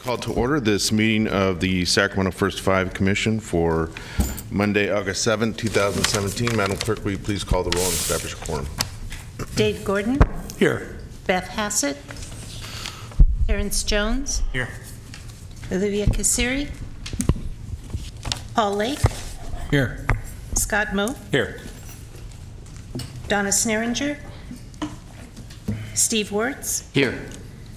Call to order this meeting of the Sacramento First Five Commission for Monday, August 7, 2017. Madam Clerk, will you please call the roll and establish a quorum? Dave Gordon. Here. Beth Hassett. Terrence Jones. Here. Olivia Kassiri. Paul Lake. Here. Scott Moe. Here. Donna Sneringer. Steve Wirtz. Here.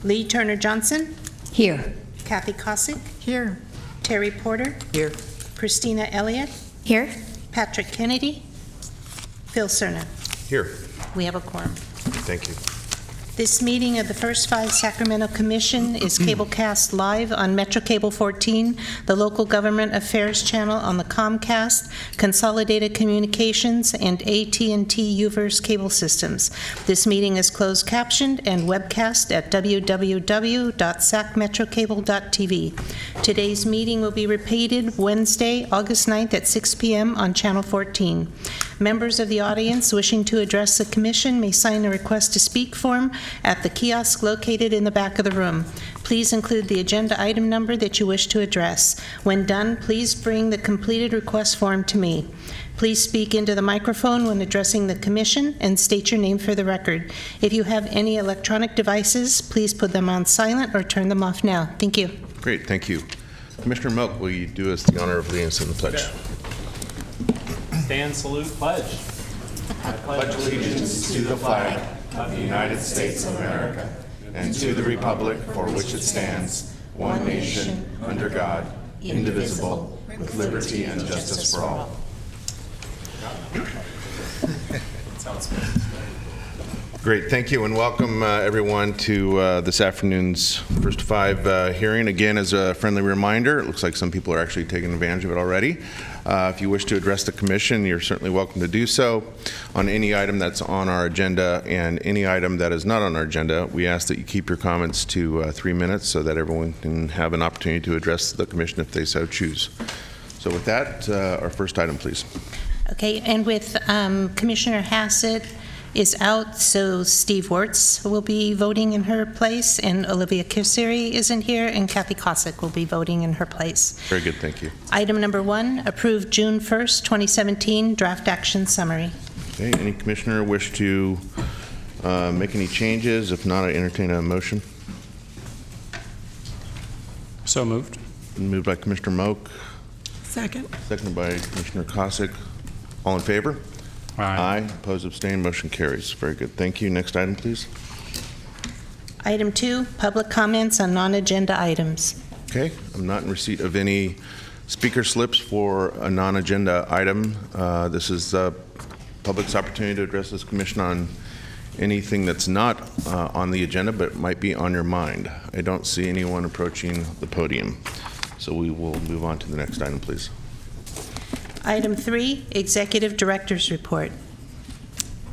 Lee Turner Johnson. Here. Kathy Kossick. Here. Terry Porter. Here. Christina Elliott. Here. Patrick Kennedy. Phil Cerna. Here. We have a quorum. Thank you. This meeting of the First Five Sacramento Commission is cablecast live on Metro Cable 14, the Local Government Affairs channel on the Comcast, Consolidated Communications, and AT&T UVerse cable systems. This meeting is closed captioned and webcast at www.sacmetrocable.tv. Today's meeting will be repeated Wednesday, August 9th at 6 p.m. on Channel 14. Members of the audience wishing to address the Commission may sign a request to speak form at the kiosk located in the back of the room. Please include the agenda item number that you wish to address. When done, please bring the completed request form to me. Please speak into the microphone when addressing the Commission and state your name for the record. If you have any electronic devices, please put them on silent or turn them off now. Thank you. Great, thank you. Commissioner Milk, will you do us the honor of leading us in the pledge? Stand, salute, pledge. I pledge allegiance to the flag of the United States of America and to the republic for which it stands, one nation, under God, indivisible, with liberty and justice for all. Great, thank you, and welcome everyone to this afternoon's First Five hearing. Again, as a friendly reminder, it looks like some people are actually taking advantage of it already. If you wish to address the Commission, you're certainly welcome to do so on any item that's on our agenda, and any item that is not on our agenda, we ask that you keep your comments to 3 minutes so that everyone can have an opportunity to address the Commission if they so choose. So with that, our first item, please. Okay, and with Commissioner Hassett is out, so Steve Wirtz will be voting in her place, and Olivia Kassiri isn't here, and Kathy Kossick will be voting in her place. Very good, thank you. Item number 1, approve June 1st, 2017 draft action summary. Okay, any commissioner wish to make any changes? If not, I entertain a motion. So moved. Moved by Commissioner Moak. Second. Seconded by Commissioner Kossick. All in favor? Aye. Opposed, abstained, motion carries. Very good. Thank you. Next item, please. Item 2, public comments on non-agenda items. Okay. I'm not in receipt of any speaker slips for a non-agenda item. This is the public's opportunity to address this commission on anything that's not on the agenda but might be on your mind. I don't see anyone approaching the podium. So we will move on to the next item, please. Item 3, Executive Director's Report.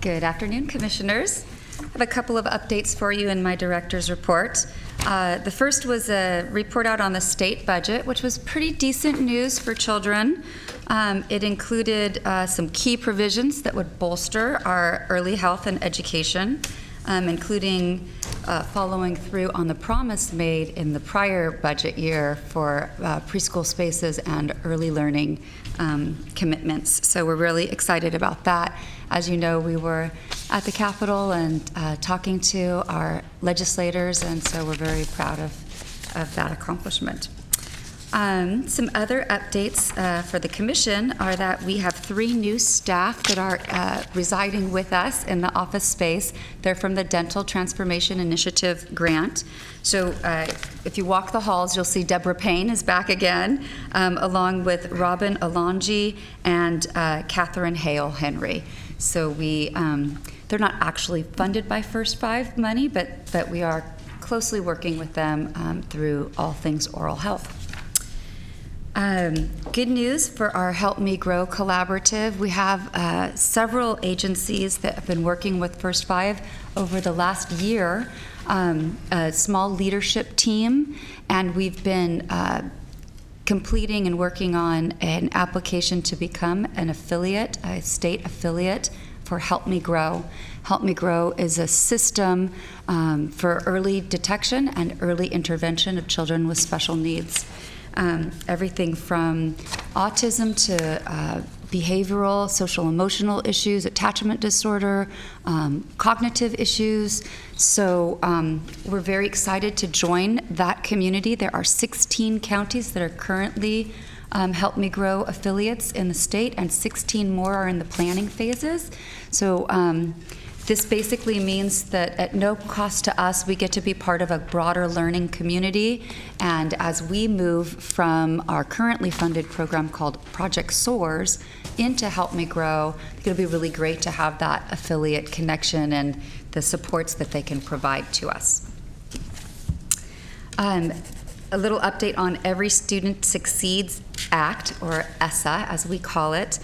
Good afternoon, Commissioners. I have a couple of updates for you in my Director's Report. The first was a report out on the state budget, which was pretty decent news for children. It included some key provisions that would bolster our early health and education, including following through on the promise made in the prior budget year for preschool spaces and early learning commitments. So we're really excited about that. As you know, we were at the Capitol and talking to our legislators, and so we're very proud of that accomplishment. Some other updates for the Commission are that we have 3 new staff that are residing with us in the office space. They're from the Dental Transformation Initiative grant. So if you walk the halls, you'll see Deborah Payne is back again, along with Robin Alonji and Catherine Hale Henry. So they're not actually funded by First Five money, but we are closely working with them through all things oral health. Good news for our Help Me Grow collaborative. We have several agencies that have been working with First Five over the last year, a small leadership team, and we've been completing and working on an application to become an affiliate, a state affiliate for Help Me Grow. Help Me Grow is a system for early detection and early intervention of children with special needs. Everything from autism to behavioral, social, emotional issues, attachment disorder, cognitive issues. So we're very excited to join that community. There are 16 counties that are currently Help Me Grow affiliates in the state, and 16 more are in the planning phases. So this basically means that at no cost to us, we get to be part of a broader learning community. And as we move from our currently funded program called Project SOARS into Help Me Grow, it'll be really great to have that affiliate connection and the supports that they can provide to us. A little update on Every Student Succeeds Act, or ESSA, as we call it.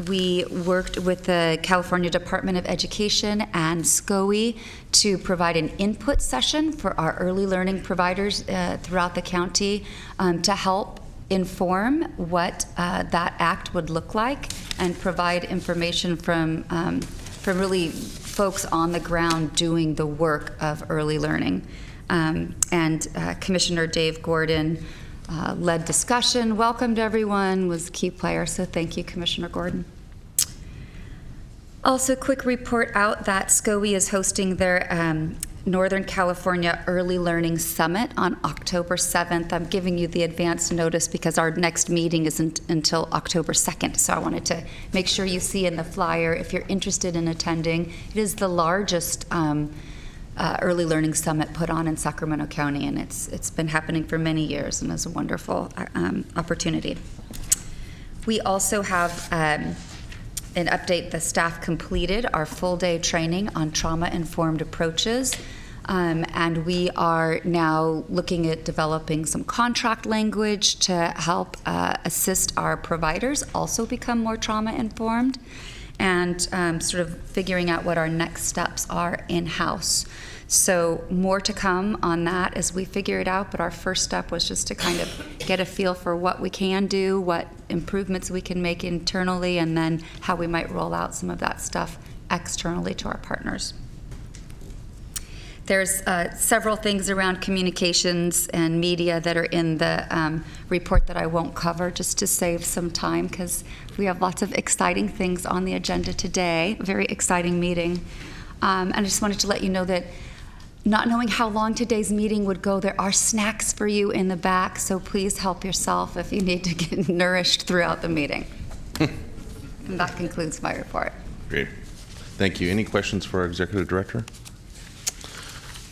We worked with the California Department of Education and SCOE to provide an input session for our early learning providers throughout the county to help inform what that act would look like and provide information from really folks on the ground doing the work of early learning. And Commissioner Dave Gordon led discussion, welcomed everyone, was a key player, so thank you, Commissioner Gordon. Also, quick report out that SCOE is hosting their Northern California Early Learning Summit on October 7th. I'm giving you the advance notice because our next meeting isn't until October 2nd, so I wanted to make sure you see in the flyer if you're interested in attending. It is the largest early learning summit put on in Sacramento County, and it's been happening for many years and is a wonderful opportunity. We also have an update. The staff completed our full-day training on trauma-informed approaches, and we are now looking at developing some contract language to help assist our providers also become more trauma-informed, and sort of figuring out what our next steps are in-house. So more to come on that as we figure it out, but our first step was just to kind of get a feel for what we can do, what improvements we can make internally, and then how we might roll out some of that stuff externally to our partners. There's several things around communications and media that are in the report that I won't cover, just to save some time, because we have lots of exciting things on the agenda today. Very exciting meeting. And I just wanted to let you know that, not knowing how long today's meeting would go, there are snacks for you in the back, so please help yourself if you need to get nourished throughout the meeting. And that concludes my report. Great. Thank you. Any questions for our Executive Director?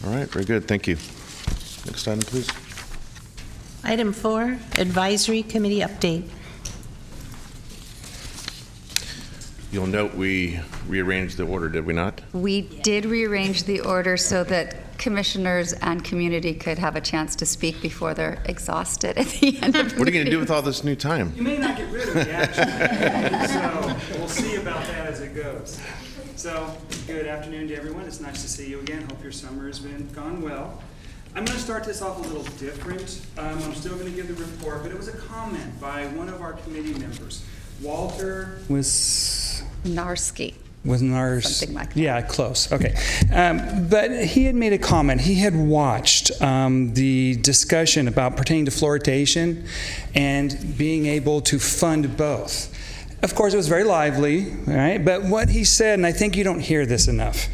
All right, very good. Thank you. Next item, please. Item 4, Advisory Committee Update. You'll note we rearranged the order, did we not? We did rearrange the order so that commissioners and community could have a chance to speak before they're exhausted at the end of the What are you going to meeting. do with all this new time? You may not get rid of the action, so we'll see about that as it goes. So, good afternoon to everyone. It's nice to see you again. Hope your summer has gone well. I'm going to start this off a little different. I'm still going to give the report, but it was a comment by one of our committee members. Walter Narski. Something like that. Yeah, close. Okay. But he had made a comment. He had watched the discussion about pertaining to fluoridation and being able to fund both. Of course, it was very lively, right? But what he said, and I think you don't hear this enough,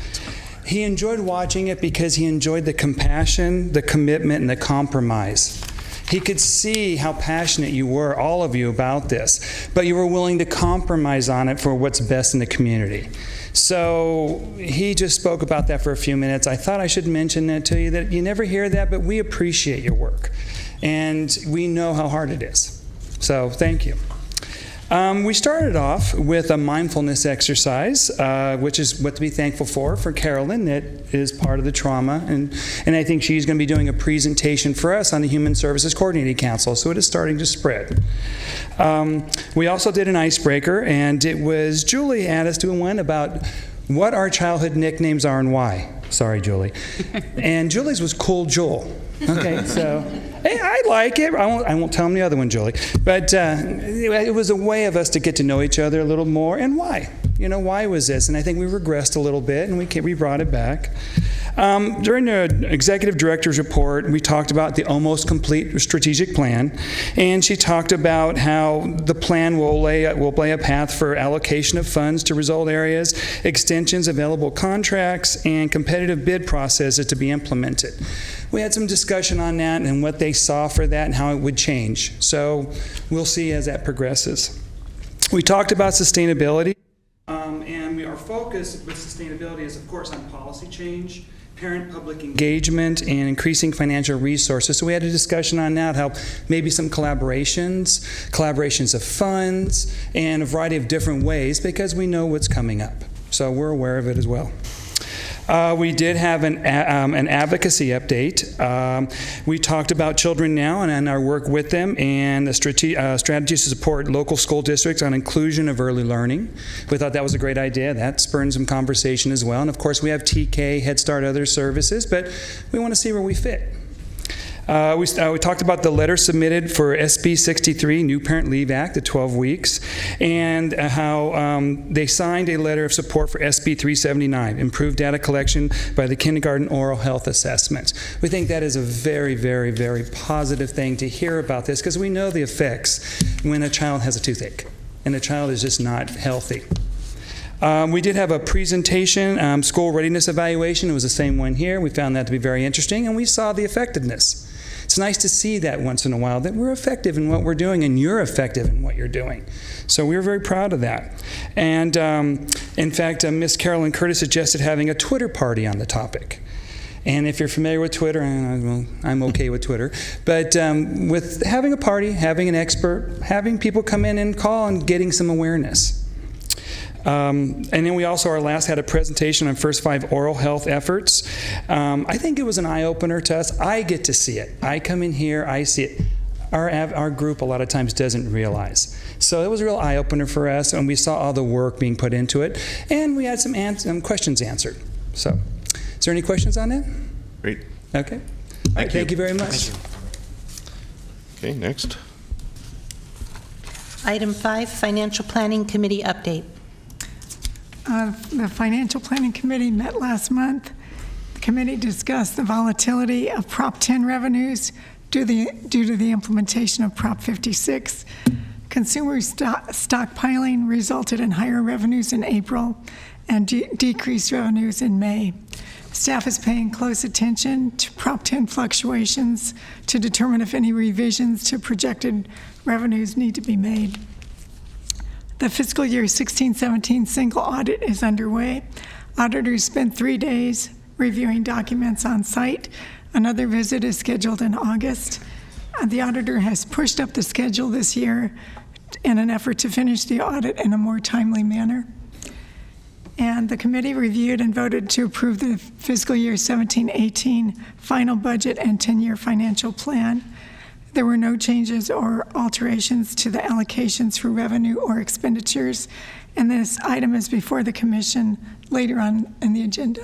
he enjoyed watching it because he enjoyed the compassion, the commitment, and the compromise. He could see how passionate you were, all of you, about this, but you were willing to compromise on it for what's best in the community. So he just spoke about that for a few minutes. I thought I should mention that to you, that you never hear that, but we appreciate your work, and we know how hard it is. So thank you. We started off with a mindfulness exercise, which is what to be thankful for Carolyn, that is part of the trauma, and I think she's going to be doing a presentation for us on the Human Services Coordinating Council, so it is starting to spread. We also did an icebreaker, and it was Julie had us do one about what our childhood nicknames are and why. Sorry, Julie. And Julie's was Cool Joel. Okay, so hey, I like it. I won't tell them the other one, Julie. But it was a way of us to get to know each other a little more, and why. Why was this? And I think we regressed a little bit, and we brought it back. During the executive director's report, we talked about the almost complete strategic plan, and she talked about how the plan will lay a path for allocation of funds to result areas, extensions, available contracts, and competitive bid processes to be implemented. We had some discussion on that and what they saw for that and how it would change. So we'll see as that progresses. We talked about sustainability, and our focus with sustainability is, of course, on policy change, parent-public engagement, and increasing financial resources. So we had a discussion on that, how maybe some collaborations of funds, and a variety of different ways, because we know what's coming up. So we're aware of it as well. We did have an advocacy update. We talked about Children Now and our work with them, and the strategies to support local school districts on inclusion of early learning. We thought that was a great idea. That spurred some conversation as well. And of course, we have TK, Head Start, other services, but we want to see where we fit. We talked about the letter submitted for SB 63, New Parent Leave Act, the 12 weeks, and how they signed a letter of support for SB 379, improved data collection by the kindergarten oral health assessments. We think that is a very, very, very positive thing to hear about this, because we know the effects when a child has a toothache and a child is just not healthy. We did have a presentation, school readiness evaluation. It was the same one here. We found that to be very interesting, and we saw the effectiveness. It's nice to see that once in a while, that we're effective in what we're doing and you're effective in what you're doing. So we were very proud of that. And in fact, Miss Carolyn Curtis suggested having a Twitter party on the topic. And if you're familiar with Twitter, I'm okay with Twitter, but with having a party, having an expert, having people come in and call and getting some awareness. And then we also, our last, had a presentation on First 5 oral health efforts. I think it was an eye-opener to us. I get to see it. I come in here, I see it. Our group a lot of times doesn't realize. So it was a real eye-opener for us, and we saw all the work being put into it, and we had some questions answered. So, is there any questions on that? Great. Okay. Thank you very much. Okay, next. Item 5, Financial Planning Committee update. The Financial Planning Committee met last month. The committee discussed the volatility of Prop 10 revenues due to the implementation of Prop 56. Consumer stockpiling resulted in higher revenues in April and decreased revenues in May. Staff is paying close attention to Prop 10 fluctuations to determine if any revisions to projected revenues need to be made. The fiscal year 16-17 single audit is underway. Auditors spent 3 days reviewing documents on site. Another visit is scheduled in August. The auditor has pushed up the schedule this year in an effort to finish the audit in a more timely manner. And the committee reviewed and voted to approve the fiscal year 17-18 final budget and 10-year financial plan. There were no changes or alterations to the allocations for revenue or expenditures, and this item is before the commission later on in the agenda.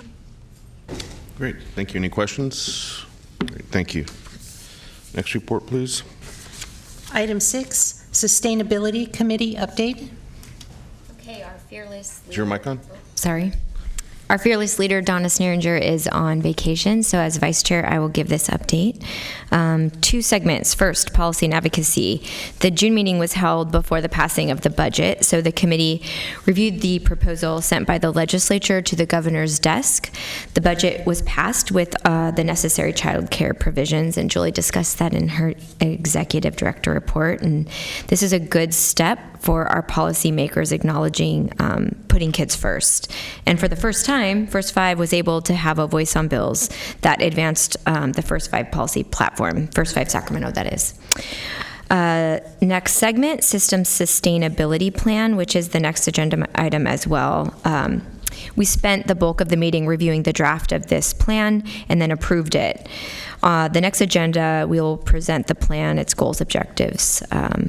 Great. Thank you. Any questions? Great. Thank you. Next report, please. Item 6, Sustainability Committee update. Okay, our fearless leader. Is your mic on? Sorry. Our fearless leader, Donna Snaringer, is on vacation, so as vice chair, I will give this update. 2 segments. First, policy and advocacy. The June meeting was held before the passing of the budget, so the committee reviewed the proposal sent by the legislature to the governor's desk. The budget was passed with the necessary child care provisions, and Julie discussed that in her executive director report. And this is a good step for our policymakers acknowledging putting kids first. And for the first time, First 5 was able to have a voice on bills that advanced the First 5 policy platform, First 5 Sacramento, that is. Next segment, System Sustainability Plan, which is the next agenda item as well. We spent the bulk of the meeting reviewing the draft of this plan and then approved it. The next agenda, we will present the plan, its goals, objectives,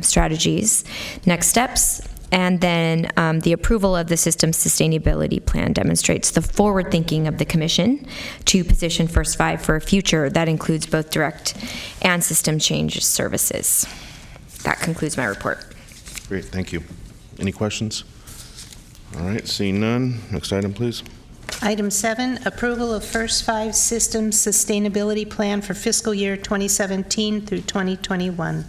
strategies, next steps, and then the approval of the system sustainability plan demonstrates the forward thinking of the commission to position First 5 for a future that includes both direct and system change services. That concludes my report. Great. Thank you. Any questions? All right, seeing none. Next item, please. Item 7, approval of First 5 Systems Sustainability Plan for fiscal year 2017 through 2021.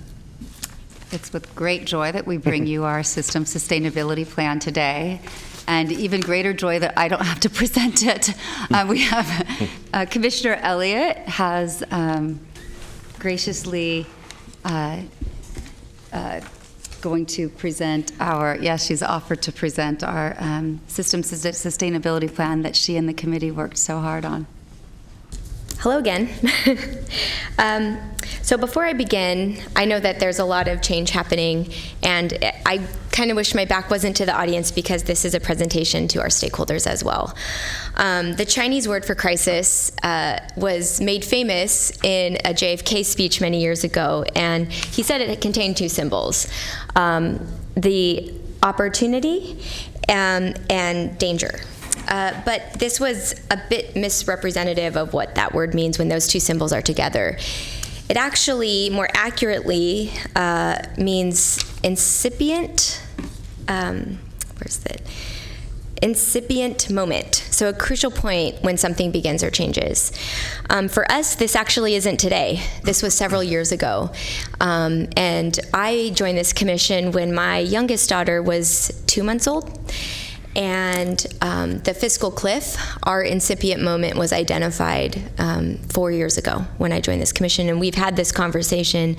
It's with great joy that we bring you our system sustainability plan today, and even greater joy that I don't have to present it. We have Commissioner Elliott has graciously going to present she's offered to present our system sustainability plan that she and the committee worked so hard on. Hello again. So before I begin, I know that there's a lot of change happening, and I kind of wish my back wasn't to the audience because this is a presentation to our stakeholders as well. The Chinese word for crisis was made famous in a JFK speech many years ago, and he said it contained two symbols, the opportunity and danger. But this was a bit misrepresentative of what that word means when those two symbols are together. It actually, more accurately, means incipient, incipient moment. So a crucial point when something begins or changes. For us, this actually isn't today. This was several years ago. And I joined this commission when my youngest daughter was 2 months old. And the fiscal cliff, our incipient moment, was identified 4 years ago when I joined this commission. And we've had this conversation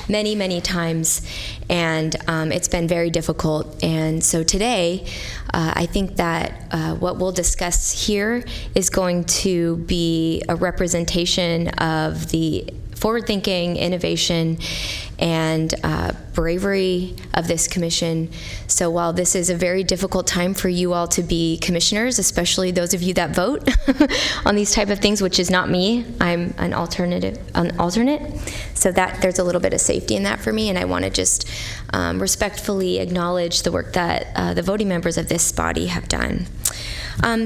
many, many times, and it's been very difficult. And so today, I think that what we'll discuss here is going to be a representation of the forward-thinking, innovation, and bravery of this commission. So while this is a very difficult time for you all to be commissioners, especially those of you that vote on these type of things, which is not me, I'm an alternate, so that there's a little bit of safety in that for me, and I want to just respectfully acknowledge the work that the voting members of this body have done.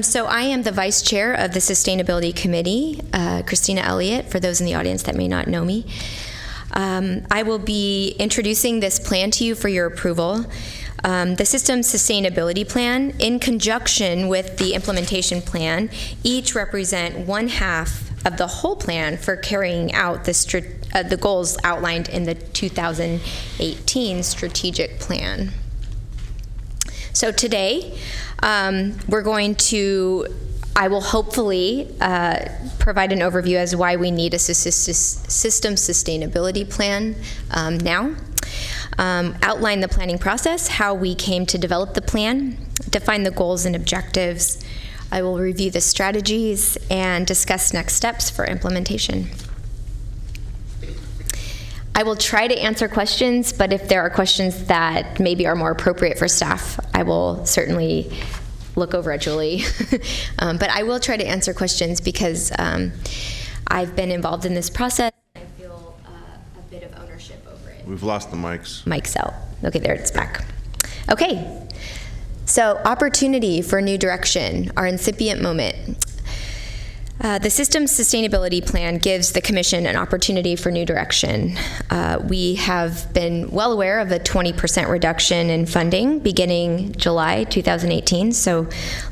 So I am the vice chair of the Sustainability Committee, Christina Elliott, for those in the audience that may not know me. I will be introducing this plan to you for your approval. The System Sustainability Plan, in conjunction with the implementation plan, each represent 1/2 of the whole plan for carrying out the goals outlined in the 2018 strategic plan. So today, I will hopefully provide an overview as to why we need a system sustainability plan now, outline the planning process, how we came to develop the plan, define the goals and objectives. I will review the strategies and discuss next steps for implementation. I will try to answer questions, but if there are questions that maybe are more appropriate for staff, I will certainly look over at Julie. But I will try to answer questions because I've been involved in this process. I feel a bit of ownership over it. We've lost the mics. Mic's out. Okay, there, it's back. Okay, so opportunity for new direction, our incipient moment. The Systems Sustainability Plan gives the Commission an opportunity for new direction. We have been well aware of a 20% reduction in funding beginning July 2018, so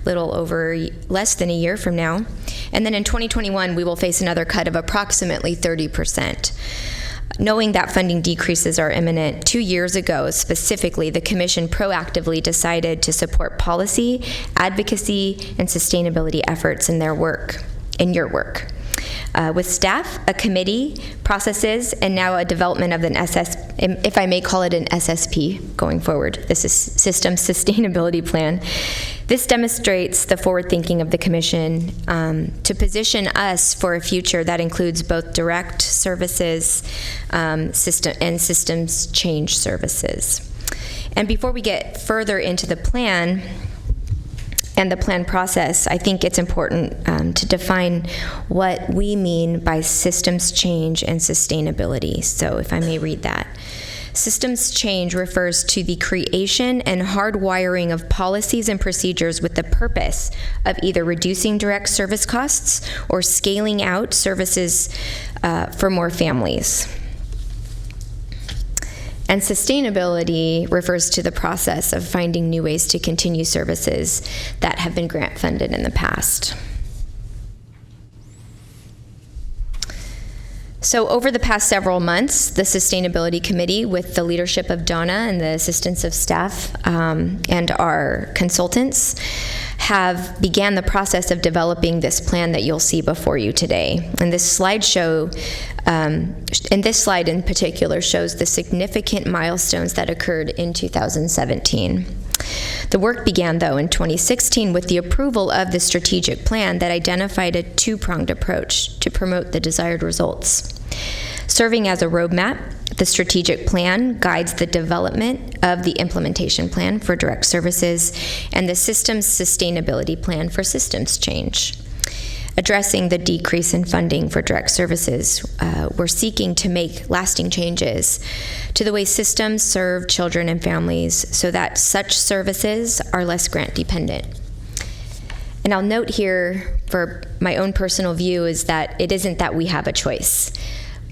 less than a year from now. And then in 2021, we will face another cut of approximately 30%. Knowing that funding decreases are imminent, 2 years ago specifically, the Commission proactively decided to support policy, advocacy, and sustainability efforts in your work. With staff, a committee, processes, and now a development of an if I may call it an SSP going forward. This is System Sustainability Plan. This demonstrates the forward thinking of the Commission to position us for a future that includes both direct services and systems change services. And before we get further into the plan and the plan process, I think it's important to define what we mean by systems change and sustainability. So if I may read that. Systems change refers to the creation and hardwiring of policies and procedures with the purpose of either reducing direct service costs or scaling out services for more families. And sustainability refers to the process of finding new ways to continue services that have been grant funded in the past. So over the past several months, the Sustainability Committee, with the leadership of Donna and the assistance of staff and our consultants, have began the process of developing this plan that you'll see before you today. And this slide in particular shows the significant milestones that occurred in 2017. The work began, though, in 2016 with the approval of the strategic plan that identified a two-pronged approach to promote the desired results. Serving as a roadmap, the strategic plan guides the development of the implementation plan for direct services and the systems sustainability plan for systems change. Addressing the decrease in funding for direct services, we're seeking to make lasting changes to the way systems serve children and families so that such services are less grant dependent. And I'll note here, for my own personal view, is that it isn't that we have a choice.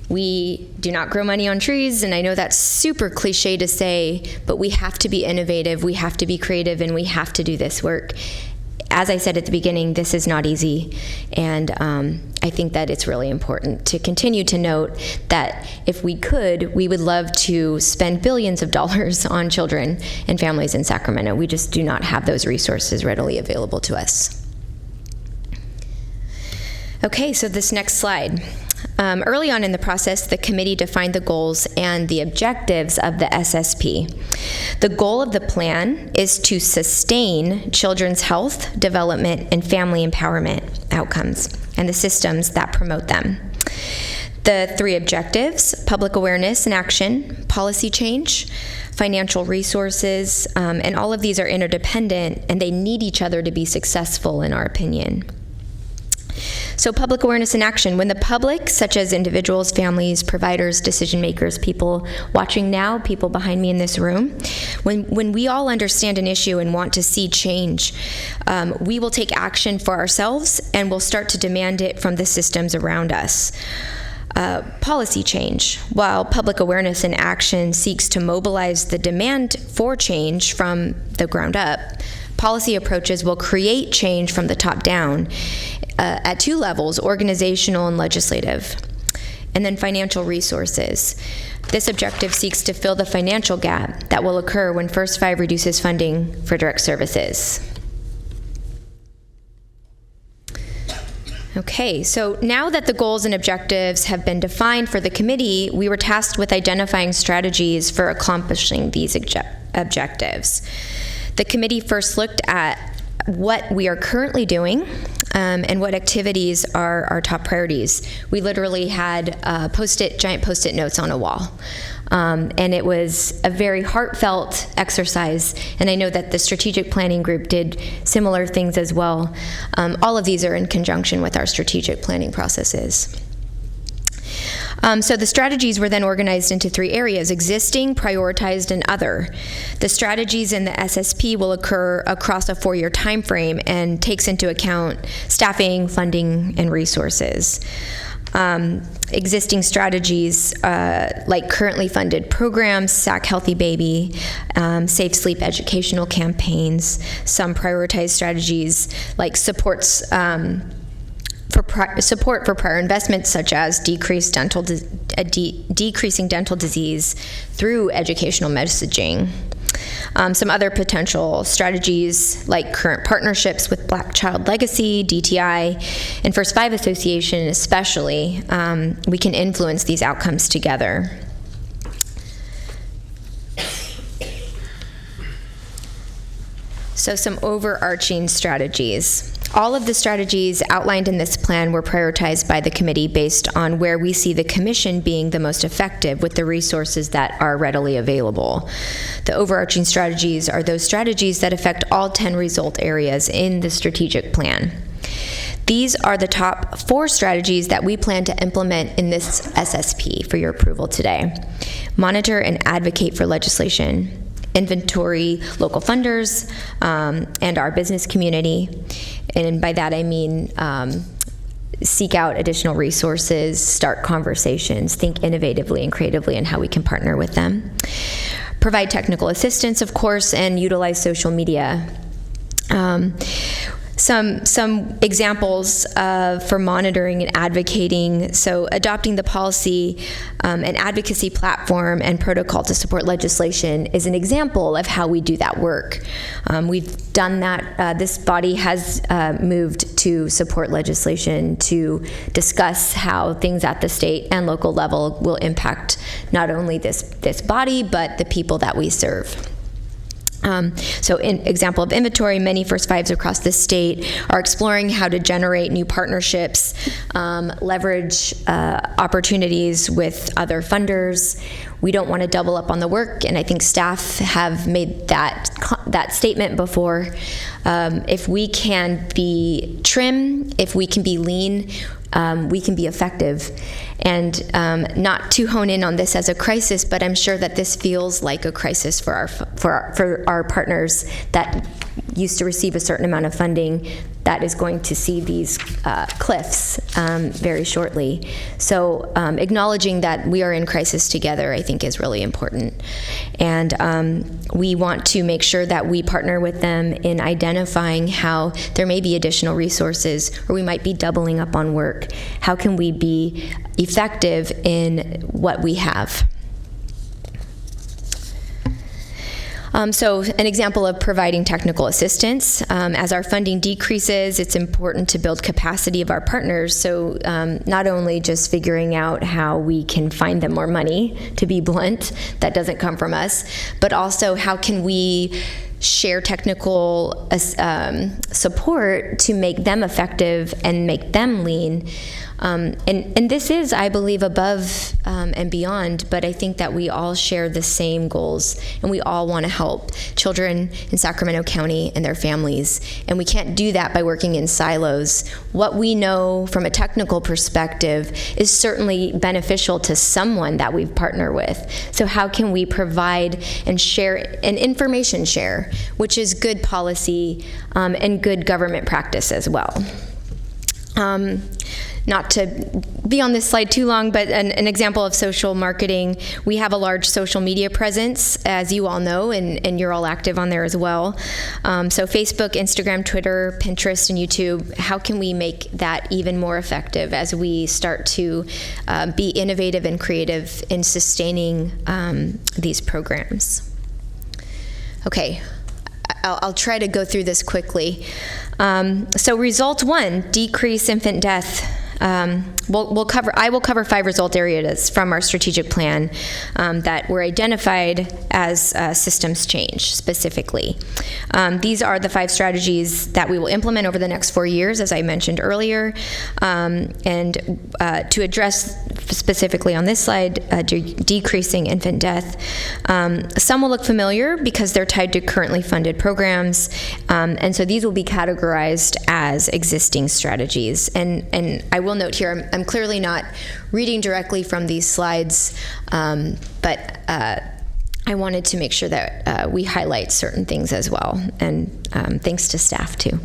We do not grow money on trees, and I know that's super cliche to say, but we have to be innovative, we have to be creative, and we have to do this work. As I said at the beginning, this is not easy, and I think that it's really important to continue to note that if we could, we would love to spend billions of dollars on children and families in Sacramento. We just do not have those resources readily available to us. Okay, so this next slide. Early on in the process, the committee defined the goals and the objectives of the SSP. The goal of the plan is to sustain children's health, development, and family empowerment outcomes and the systems that promote them. The three objectives: public awareness and action, policy change, financial resources, and all of these are interdependent, and they need each other to be successful, in our opinion. So public awareness and action. When the public, such as individuals, families, providers, decision makers, people watching now, people behind me in this room, when we all understand an issue and want to see change, we will take action for ourselves and we'll start to demand it from the systems around us. Policy change. While public awareness and action seeks to mobilize the demand for change from the ground up, policy approaches will create change from the top down at two levels: organizational and legislative. And then financial resources. This objective seeks to fill the financial gap that will occur when First Five reduces funding for direct services. Okay, so now that the goals and objectives have been defined for the committee, we were tasked with identifying strategies for accomplishing these objectives. The committee first looked at what we are currently doing and what activities are our top priorities. We literally had giant Post-it notes on a wall. And it was a very heartfelt exercise, and I know that the strategic planning group did similar things as well. All of these are in conjunction with our strategic planning processes. So the strategies were then organized into three areas: existing, prioritized, and other. The strategies in the SSP will occur across a 4-year time frame and takes into account staffing, funding, and resources. Existing strategies like currently funded programs, SAC Healthy Baby, Safe Sleep educational campaigns, some prioritized strategies like support for prior investments, such as decreasing dental disease through educational messaging. Some other potential strategies like current partnerships with Black Child Legacy, DTI, and First Five Association especially, we can influence these outcomes together. So some overarching strategies. All of the strategies outlined in this plan were prioritized by the committee based on where we see the commission being the most effective with the resources that are readily available. The overarching strategies are those strategies that affect all 10 result areas in the strategic plan. These are the top 4 strategies that we plan to implement in this SSP for your approval today. Monitor and advocate for legislation. Inventory local funders and our business community. And by that I mean seek out additional resources, start conversations, think innovatively and creatively in how we can partner with them. Provide technical assistance, of course, and utilize social media. Some examples for monitoring and advocating. So adopting the policy and advocacy platform and protocol to support legislation is an example of how we do that work. We've done that. This body has moved to support legislation to discuss how things at the state and local level will impact not only this body, but the people that we serve. So in example of inventory, many First Fives across the state are exploring how to generate new partnerships, leverage opportunities with other funders. We don't want to double up on the work, and I think staff have made that statement before. If we can be trim, if we can be lean, we can be effective. And not to hone in on this as a crisis, but I'm sure that this feels like a crisis for our partners that used to receive a certain amount of funding that is going to see these cliffs very shortly. So acknowledging that we are in crisis together, I think, is really important. And we want to make sure that we partner with them in identifying how there may be additional resources, or we might be doubling up on work. How can we be effective in what we have? So an example of providing technical assistance. As our funding decreases, it's important to build capacity of our partners. So not only just figuring out how we can find them more money, to be blunt, that doesn't come from us, but also how can we share technical support to make them effective and make them lean. And this is, I believe, above and beyond, but I think that we all share the same goals, and we all want to help children in Sacramento County and their families, and we can't do that by working in silos. What we know from a technical perspective is certainly beneficial to someone that we partner with. So how can we provide and share an information share, which is good policy and good government practice as well. Not to be on this slide too long, but an example of social marketing. We have a large social media presence, as you all know, and you're all active on there as well. So Facebook, Instagram, Twitter, Pinterest, and YouTube, how can we make that even more effective as we start to be innovative and creative in sustaining these programs? Okay, I'll try to go through this quickly. So result 1, decrease infant death. I will cover 5 result areas from our strategic plan that were identified as systems change specifically. These are the 5 strategies that we will implement over the next 4 years, as I mentioned earlier. And to address specifically on this slide, decreasing infant death. Some will look familiar because they're tied to currently funded programs, and so these will be categorized as existing strategies. And I will note here, I'm clearly not reading directly from these slides, but I wanted to make sure that we highlight certain things as well, and thanks to staff too.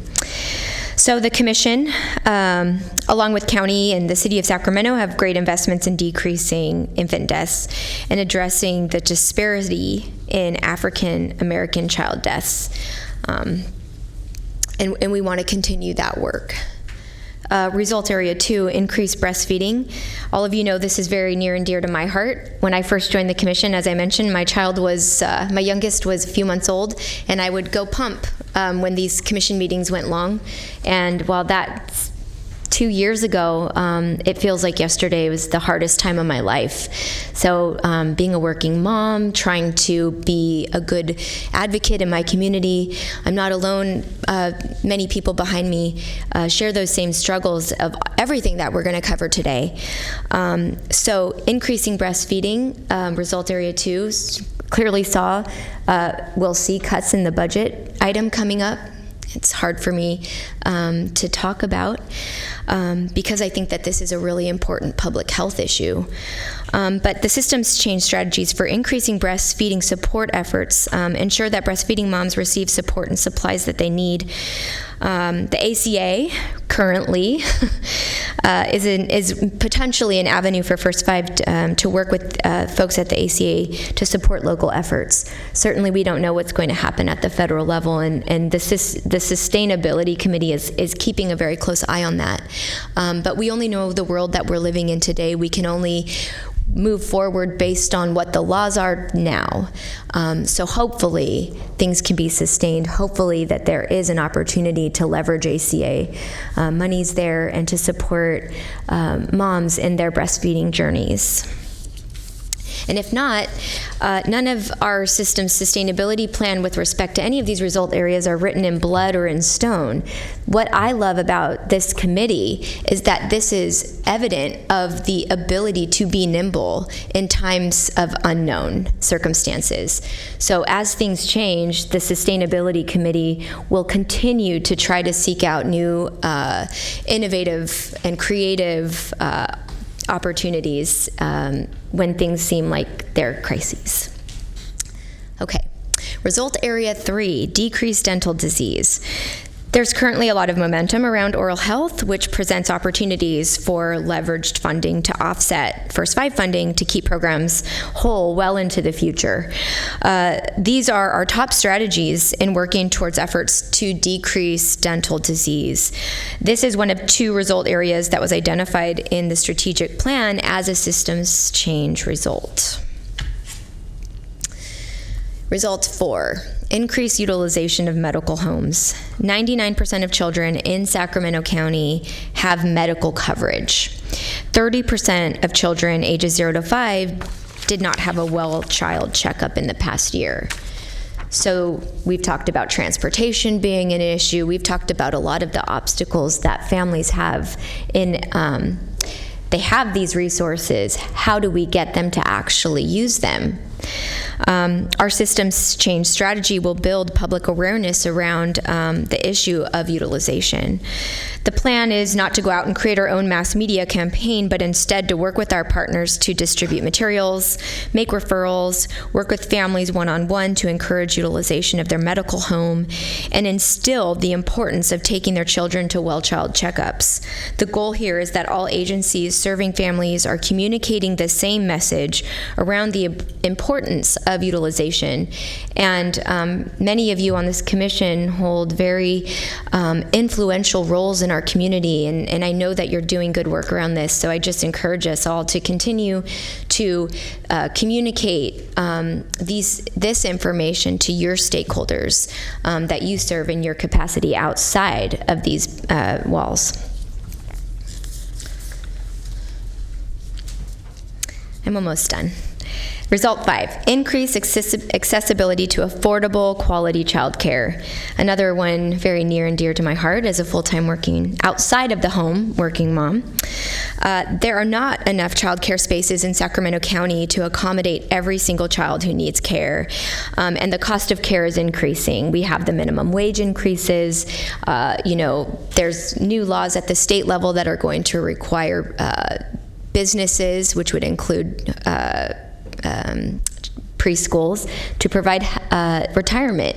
So the Commission, along with County and the City of Sacramento, have great investments in decreasing infant deaths and addressing the disparity in African American child deaths. And we want to continue that work. Result area 2, increased breastfeeding. All of you know this is very near and dear to my heart. When I first joined the Commission, as I mentioned, my youngest was a few months old, and I would go pump when these Commission meetings went long. And while that's 2 years ago, it feels like yesterday was the hardest time of my life. So being a working mom, trying to be a good advocate in my community, I'm not alone. Many people behind me share those same struggles of everything that we're going to cover today. So increasing breastfeeding, result area 2, clearly we'll see cuts in the budget item coming up. It's hard for me to talk about. because I think that this is a really important public health issue. But the systems change strategies for increasing breastfeeding support efforts ensure that breastfeeding moms receive support and supplies that they need. The ACA currently is potentially an avenue for First Five to work with folks at the ACA to support local efforts. Certainly we don't know what's going to happen at the federal level, and the Sustainability Committee is keeping a very close eye on that. But we only know the world that we're living in today. We can only move forward based on what the laws are now. So hopefully things can be sustained. Hopefully that there is an opportunity to leverage ACA monies there and to support moms in their breastfeeding journeys. And if not, none of our system's sustainability plan with respect to any of these result areas are written in blood or in stone. What I love about this committee is that this is evident of the ability to be nimble in times of unknown circumstances. So as things change, the Sustainability Committee will continue to try to seek out new, innovative and creative opportunities when things seem like they're crises. Okay, result area 3, decreased dental disease. There's currently a lot of momentum around oral health, which presents opportunities for leveraged funding to offset First Five funding to keep programs whole well into the future. These are our top strategies in working towards efforts to decrease dental disease. This is one of 2 result areas that was identified in the strategic plan as a systems change result. Result 4, increased utilization of medical homes. 99% of children in Sacramento County have medical coverage. 30% of children ages 0 to 5 did not have a well child checkup in the past year. So we've talked about transportation being an issue. We've talked about a lot of the obstacles that families have in they have these resources. How do we get them to actually use them? Our systems change strategy will build public awareness around the issue of utilization. The plan is not to go out and create our own mass media campaign, but instead to work with our partners to distribute materials, make referrals, work with families one-on-one to encourage utilization of their medical home, and instill the importance of taking their children to well child checkups. The goal here is that all agencies serving families are communicating the same message around the importance of utilization. And many of you on this commission hold very influential roles in our community, and I know that you're doing good work around this, so I just encourage us all to continue to communicate this information to your stakeholders that you serve in your capacity outside of these walls. I'm almost done. Result 5, increase accessibility to affordable, quality childcare. Another one very near and dear to my heart as a full-time working, outside of the home, working mom. There are not enough childcare spaces in Sacramento County to accommodate every single child who needs care, and the cost of care is increasing. We have the minimum wage increases. There's new laws at the state level that are going to require businesses, which would include preschools, to provide retirement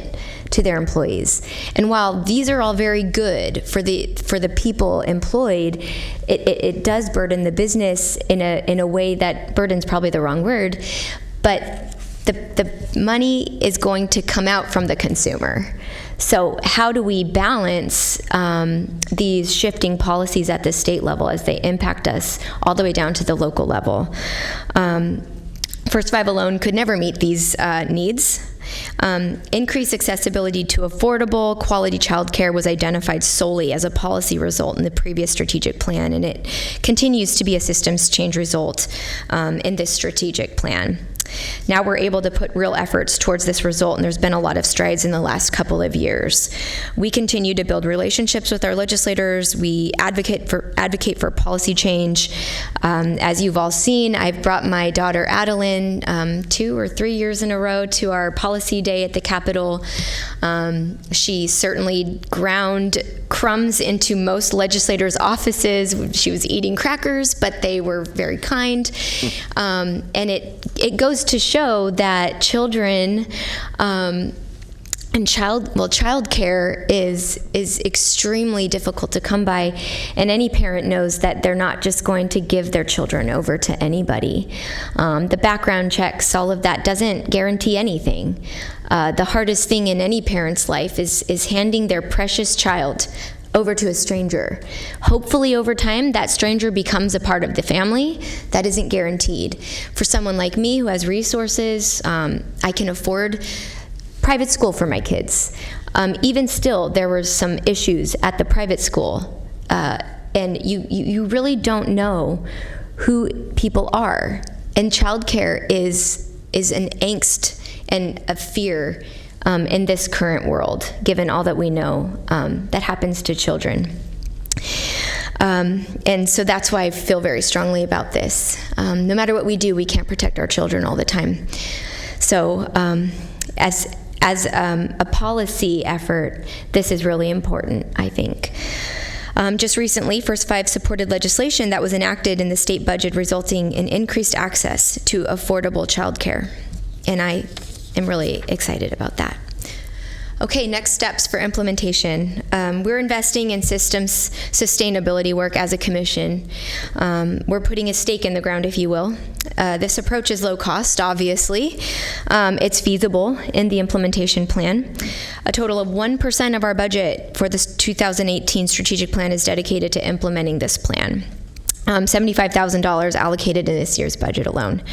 to their employees. And while these are all very good for the people employed, it does burden the business in a way that burden's probably the wrong word, but the money is going to come out from the consumer. So how do we balance these shifting policies at the state level as they impact us all the way down to the local level? First Five alone could never meet these needs. Increased accessibility to affordable, quality childcare was identified solely as a policy result in the previous strategic plan, and it continues to be a systems change result in this strategic plan. Now we're able to put real efforts towards this result, and there's been a lot of strides in the last couple of years. We continue to build relationships with our legislators. We advocate for policy change. As you've all seen, I've brought my daughter Adeline 2 or 3 years in a row to our policy day at the Capitol. She certainly ground crumbs into most legislators' offices. She was eating crackers, but they were very kind. And it goes to show that children and child care is extremely difficult to come by, and any parent knows that they're not just going to give their children over to anybody. The background checks, all of that doesn't guarantee anything. The hardest thing in any parent's life is handing their precious child over to a stranger. Hopefully over time that stranger becomes a part of the family. That isn't guaranteed. For someone like me who has resources, I can afford private school for my kids. Even still, there were some issues at the private school, and you really don't know who people are. And childcare is an angst and a fear in this current world, given all that we know that happens to children. And so that's why I feel very strongly about this. No matter what we do, we can't protect our children all the time. So as a policy effort, this is really important, I think. Just recently, First 5 supported legislation that was enacted in the state budget, resulting in increased access to affordable childcare. And I am really excited about that. Okay, next steps for implementation. We're investing in systems sustainability work as a commission. We're putting a stake in the ground, if you will. This approach is low cost, obviously. It's feasible in the implementation plan. A total of 1% of our budget for this 2018 strategic plan is dedicated to implementing this plan. $75,000 allocated in this year's budget alone.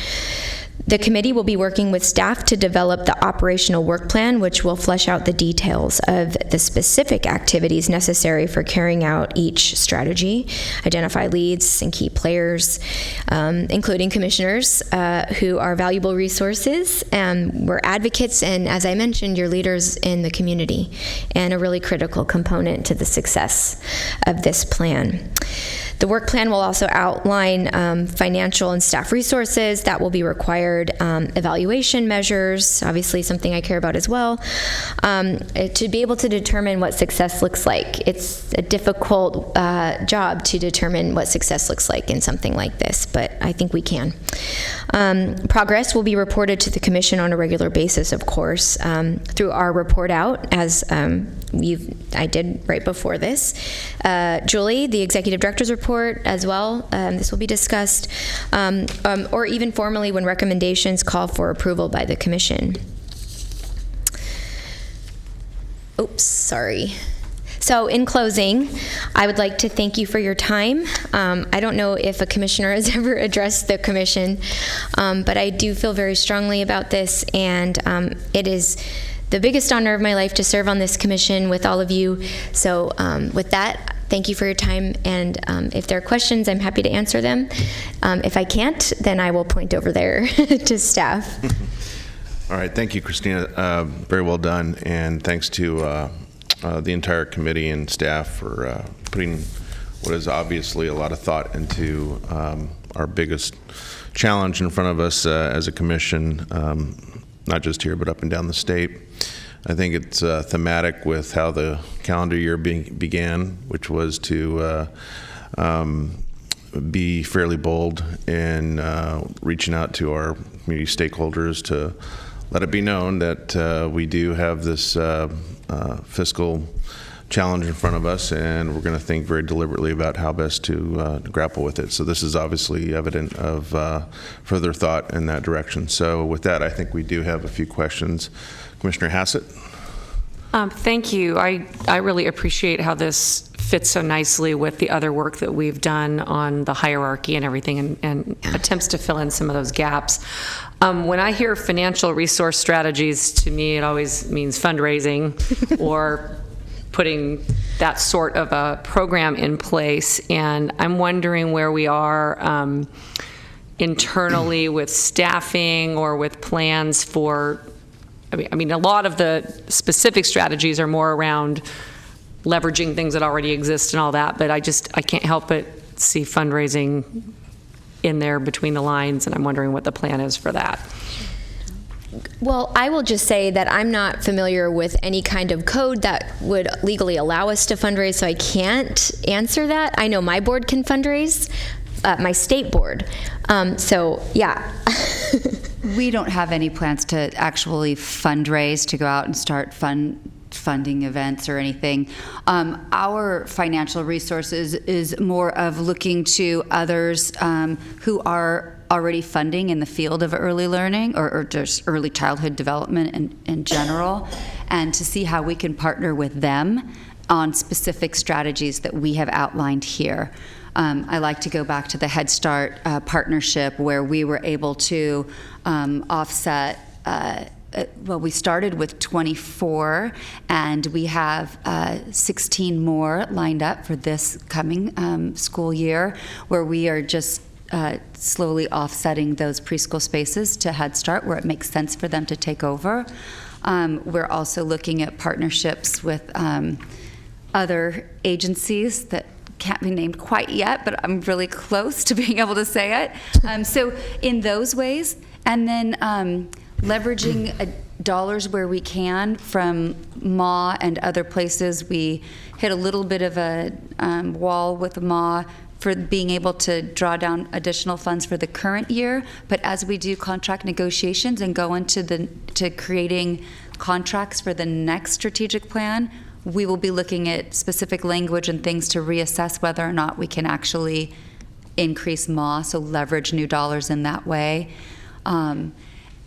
The committee will be working with staff to develop the operational work plan, which will flesh out the details of the specific activities necessary for carrying out each strategy, identify leads and key players, including commissioners who are valuable resources. We're advocates, and as I mentioned, you're leaders in the community, and a really critical component to the success of this plan. The work plan will also outline financial and staff resources that will be required, evaluation measures, obviously something I care about as well, to be able to determine what success looks like. It's a difficult job to determine what success looks like in something like this, but I think we can. Progress will be reported to the Commission on a regular basis, of course, through our report out, as I did right before this. Julie, the Executive Director's report as well, this will be discussed, or even formally when recommendations call for approval by the Commission. Oops, sorry. So in closing, I would like to thank you for your time. I don't know if a commissioner has ever addressed the commission, but I do feel very strongly about this, and it is the biggest honor of my life to serve on this commission with all of you. So with that, thank you for your time, and if there are questions, I'm happy to answer them. If I can't, then I will point over there to staff. All right, thank you, Christina. Very well done, and thanks to the entire committee and staff for putting what is obviously a lot of thought into our biggest challenge in front of us as a commission, not just here, but up and down the state. I think it's thematic with how the calendar year began, which was to be fairly bold in reaching out to our community stakeholders to let it be known that we do have this fiscal challenge in front of us, and we're going to think very deliberately about how best to grapple with it. So this is obviously evident of further thought in that direction. So with that, I think we do have a few questions. Commissioner Hassett? Thank you. I really appreciate how this fits so nicely with the other work that we've done on the hierarchy and everything, and attempts to fill in some of those gaps. When I hear financial resource strategies, to me it always means fundraising or putting that sort of a program in place, and I'm wondering where we are internally with staffing or with plans for, I mean, a lot of the specific strategies are more around leveraging things that already exist and all that, but I can't help but see fundraising in there between the lines, and I'm wondering what the plan is for that. Well, I will just say that I'm not familiar with any kind of code that would legally allow us to fundraise, so I can't answer that. I know my board can fundraise, my state board. So, yeah. We don't have any plans to actually fundraise, to go out and start funding events or anything. Our financial resources is more of looking to others who are already funding in the field of early learning or just early childhood development in general, and to see how we can partner with them on specific strategies that we have outlined here. I like to go back to the Head Start partnership, where we were able to offset well, we started with 24, and we have 16 more lined up for this coming school year, where we are just slowly offsetting those preschool spaces to Head Start where it makes sense for them to take over. We're also looking at partnerships with other agencies that can't be named quite yet, but I'm really close to being able to say it. So in those ways, and then leveraging dollars where we can from MAW and other places. We hit a little bit of a wall with MAW for being able to draw down additional funds for the current year, but as we do contract negotiations and go into creating contracts for the next strategic plan, we will be looking at specific language and things to reassess whether or not we can actually increase MAW, so leverage new dollars in that way.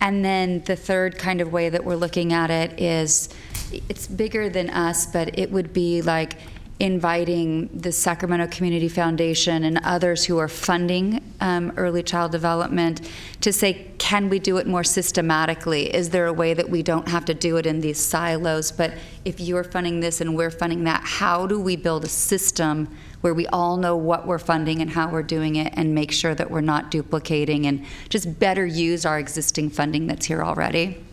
And then the third kind of way that we're looking at it is, it's bigger than us, but it would be like inviting the Sacramento Community Foundation and others who are funding early child development to say, can we do it more systematically? Is there a way that we don't have to do it in these silos, but if you're funding this and we're funding that, how do we build a system where we all know what we're funding and how we're doing it, and make sure that we're not duplicating and just better use our existing funding that's here already?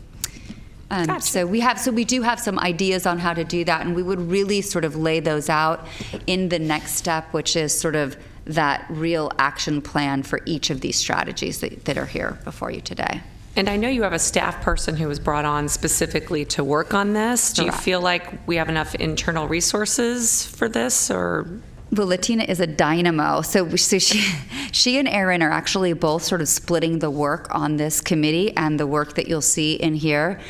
Gotcha. So we do have some ideas on how to do that, and we would really sort of lay those out in the next step, which is sort of that real action plan for each of these strategies that are here before you today. And I know you have a staff person who was brought on specifically to work on this. Do you feel like we have enough internal resources for this, or? Well, Latina is a dynamo. So she and Erin are actually both sort of splitting the work on this committee and the work that you'll see in here.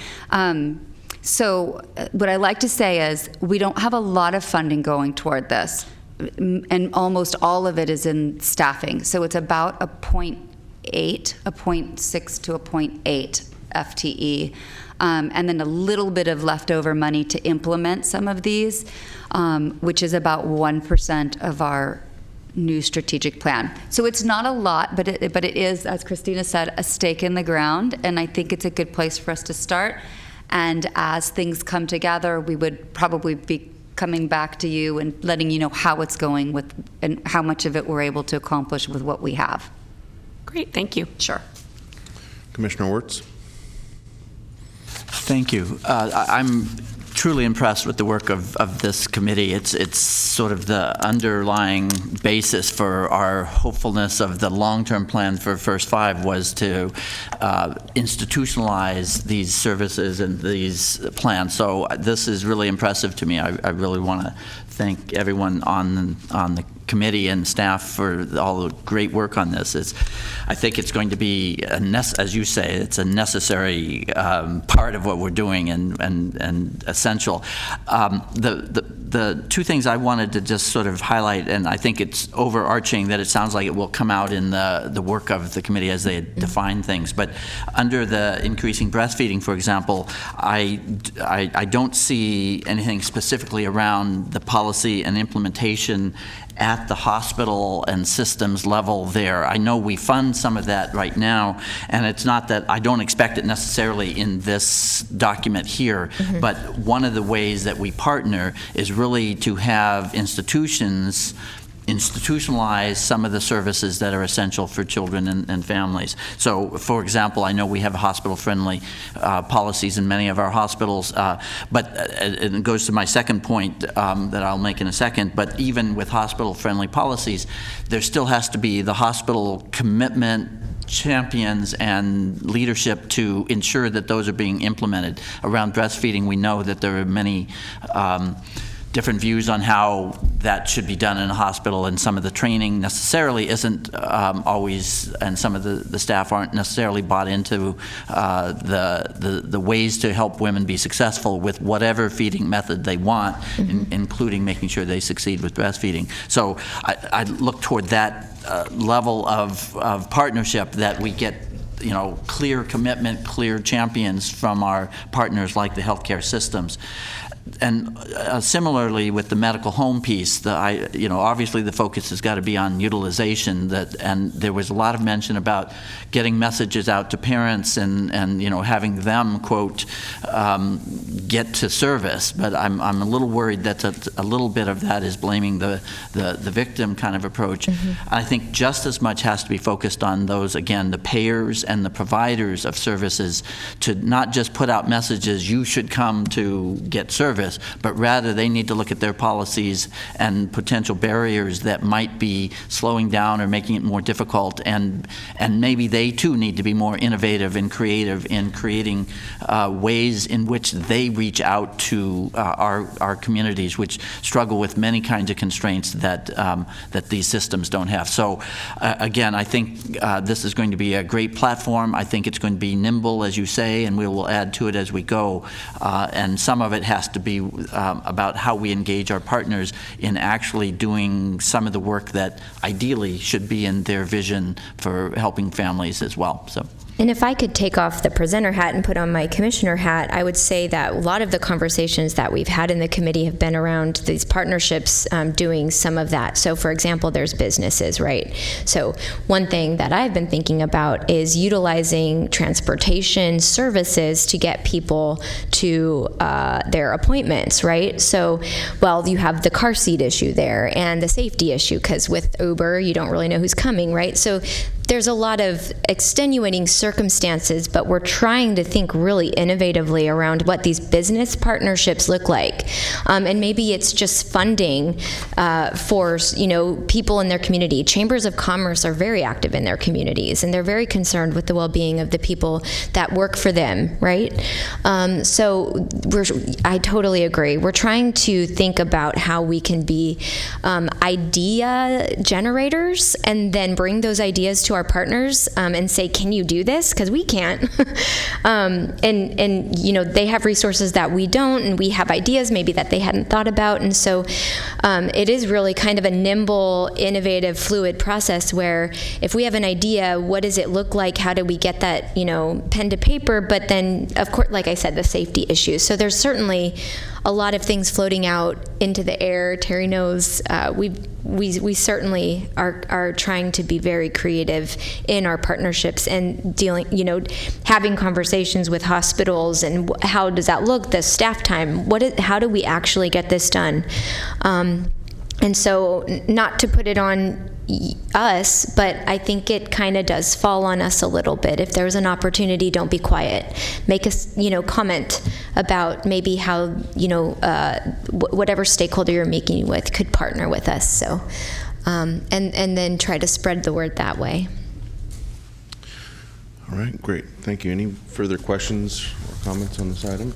So what I like to say is we don't have a lot of funding going toward this, and almost all of it is in staffing. So it's about a 0.6 to a 0.8 FTE. And then a little bit of leftover money to implement some of these, which is about 1% of our new strategic plan. So it's not a lot, but it is, as Christina said, a stake in the ground, and I think it's a good place for us to start. And as things come together, we would probably be coming back to you and letting you know how it's going with and how much of it we're able to accomplish with what we have. Great, thank you. Sure. Commissioner Wirtz? Thank you. I'm truly impressed with the work of this committee. It's sort of the underlying basis for our hopefulness of the long-term plan for First Five was to institutionalize these services and these plans. So this is really impressive to me. I really want to thank everyone on the committee and staff for all the great work on this. I think it's going to be, as you say, it's a necessary part of what we're doing and essential. The two things I wanted to just sort of highlight, and I think it's overarching that it sounds like it will come out in the work of the committee as they define things, but under the increasing breastfeeding, for example, I don't see anything specifically around the policy and implementation at the hospital and systems level there. I know we fund some of that right now, and it's not that I don't expect it necessarily in this document here, but one of the ways that we partner is really to have institutions institutionalize some of the services that are essential for children and families. So, for example, I know we have hospital-friendly policies in many of our hospitals, but it goes to my second point that I'll make in a second, but even with hospital-friendly policies, there still has to be the hospital commitment, champions, and leadership to ensure that those are being implemented. Around breastfeeding, we know that there are many different views on how that should be done in a hospital, and some of the training necessarily isn't always, and some of the staff aren't necessarily bought into the ways to help women be successful with whatever feeding method they want, including making sure they succeed with breastfeeding. So I look toward that level of partnership, that we get clear commitment, clear champions from our partners like the healthcare systems. And similarly with the medical home piece, obviously the focus has got to be on utilization. And there was a lot of mention about getting messages out to parents and having them, quote, get to service. But I'm a little worried that a little bit of that is blaming the victim kind of approach. I think just as much has to be focused on those, again, the payers and the providers of services, to not just put out messages, you should come to get service, but rather they need to look at their policies and potential barriers that might be slowing down or making it more difficult, and maybe they too need to be more innovative and creative in creating ways in which they reach out to our communities, which struggle with many kinds of constraints that these systems don't have. So again, I think this is going to be a great platform. I think it's going to be nimble, as you say, and we will add to it as we go, and some of it has to be about how we engage our partners in actually doing some of the work that ideally should be in their vision for helping families as well. So. And if I could take off the presenter hat and put on my commissioner hat, I would say that a lot of the conversations that we've had in the committee have been around these partnerships doing some of that. So for example, there's businesses, right? So one thing that I've been thinking about is utilizing transportation services to get people to their appointments, right? So, well, you have the car seat issue there and the safety issue, because with Uber, you don't really know who's coming, right? So there's a lot of extenuating circumstances, but we're trying to think really innovatively around what these business partnerships look like. And maybe it's just funding for people in their community. Chambers of Commerce are very active in their communities, and they're very concerned with the well-being of the people that work for them, right? So I totally agree. We're trying to think about how we can be idea generators, and then bring those ideas to our partners and say, can you do this? Because we can't. And they have resources that we don't, and we have ideas maybe that they hadn't thought about. And so it is really kind of a nimble, innovative, fluid process where if we have an idea, what does it look like? How do we get that, pen to paper? But then, of course, like I said, the safety issues. So there's certainly a lot of things floating out into the air. Terry knows we certainly are trying to be very creative in our partnerships and dealing, having conversations with hospitals and how does that look, the staff time, how do we actually get this done? And so not to put it on us, but I think it kind of does fall on us a little bit. If there's an opportunity, don't be quiet. Make us, comment about maybe how, whatever stakeholder you're meeting with could partner with us. So, and then try to spread the word that way. All right, great. Thank you. Any further questions or comments on this item?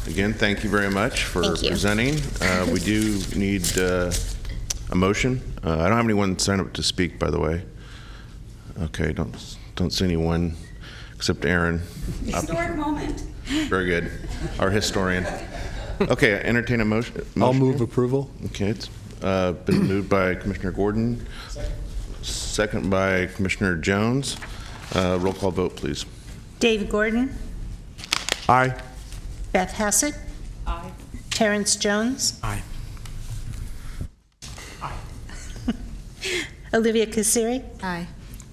Again, thank you very much for presenting. We do need a motion. I don't have anyone sign up to speak, by the way. Okay, don't see anyone except Aaron. Historic moment. Very good. Our historian. Okay, entertain a motion. I'll move approval. Okay, it's been moved by Commissioner Gordon. Second by Commissioner Jones. Roll call vote, please. Dave Gordon. Aye. Beth Hassett. Aye. Terrence Jones. Aye. Olivia Kasiri. Aye.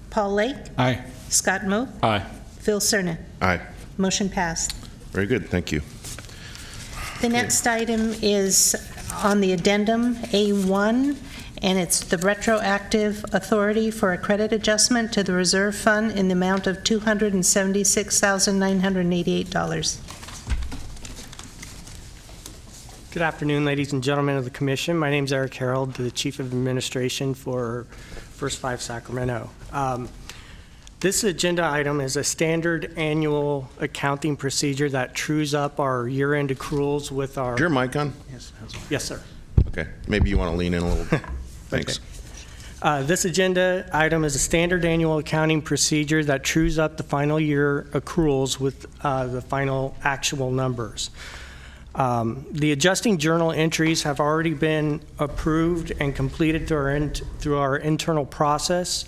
Paul Lake. Aye. Scott Moe. Aye. Phil Cerna. Aye. Motion passed. Very good, thank you. The next item is on the addendum A1, and it's the retroactive authority for a credit adjustment to the reserve fund in the amount of $276,988. Good afternoon, ladies and gentlemen of the Commission. My name is Eric Harold, the Chief of Administration for First 5 Sacramento. This agenda item is a standard annual accounting procedure that trues up our year-end accruals with our... Is your mic on? Yes, sir. Okay, maybe you want to lean in a little bit. Thanks. Okay. This agenda item is a standard annual accounting procedure that trues up the final year accruals with the final actual numbers. The adjusting journal entries have already been approved and completed through our internal process,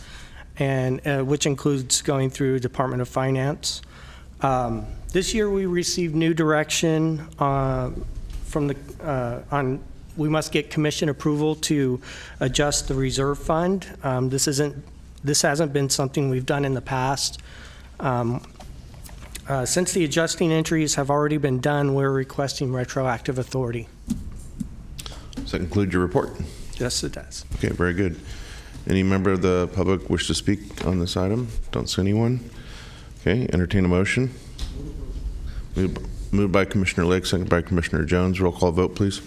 and which includes going through Department of Finance. This year we received new direction from the we must get commission approval to adjust the reserve fund. This hasn't been something we've done in the past. Since the adjusting entries have already been done, we're requesting retroactive authority. Does that conclude your report? Yes, it does. Okay, very good. Any member of the public wish to speak on this item? Don't see anyone. Okay, entertain a motion. Moved by Commissioner Lake, second by Commissioner Jones. Roll call vote, please.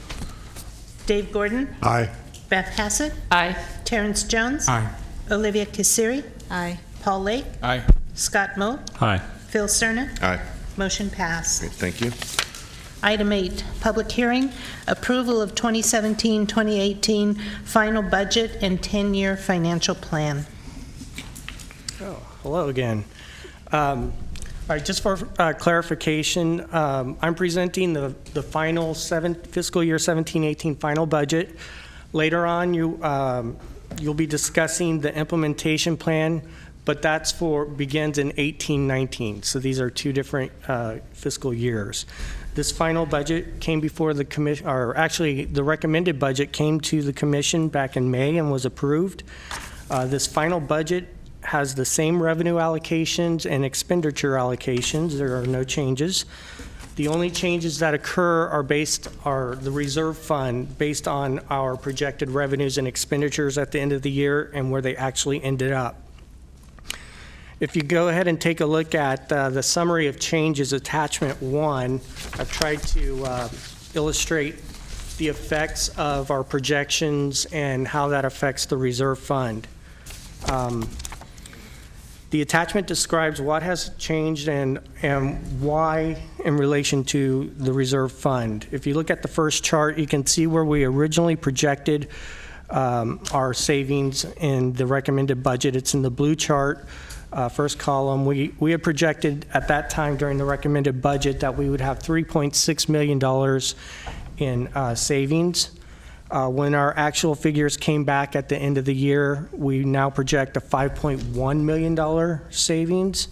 Dave Gordon. Aye. Beth Hassett. Aye. Terrence Jones. Aye. Olivia Kasiri. Aye. Paul Lake. Aye. Scott Moe. Aye. Phil Cerna. Aye. Motion passed. Great, thank you. Item 8, public hearing, approval of 2017-2018 final budget and 10-year financial plan. Oh, hello again. All right, just for clarification, I'm presenting the final fiscal year 17-18 final budget. Later on, you'll be discussing the implementation plan, but that's begins in 18-19. So these are two different fiscal years. This final budget came before the commission, or actually the recommended budget came to the commission back in May and was approved. This final budget has the same revenue allocations and expenditure allocations. There are no changes. The only changes that occur are the reserve fund based on our projected revenues and expenditures at the end of the year and where they actually ended up. If you go ahead and take a look at the summary of changes, attachment 1, I've tried to illustrate the effects of our projections and how that affects the reserve fund. The attachment describes what has changed and why in relation to the reserve fund. If you look at the first chart, you can see where we originally projected our savings in the recommended budget. It's in the blue chart. First column, we had projected at that time during the recommended budget that we would have $3.6 million in savings. When our actual figures came back at the end of the year, we now project a $5.1 million savings.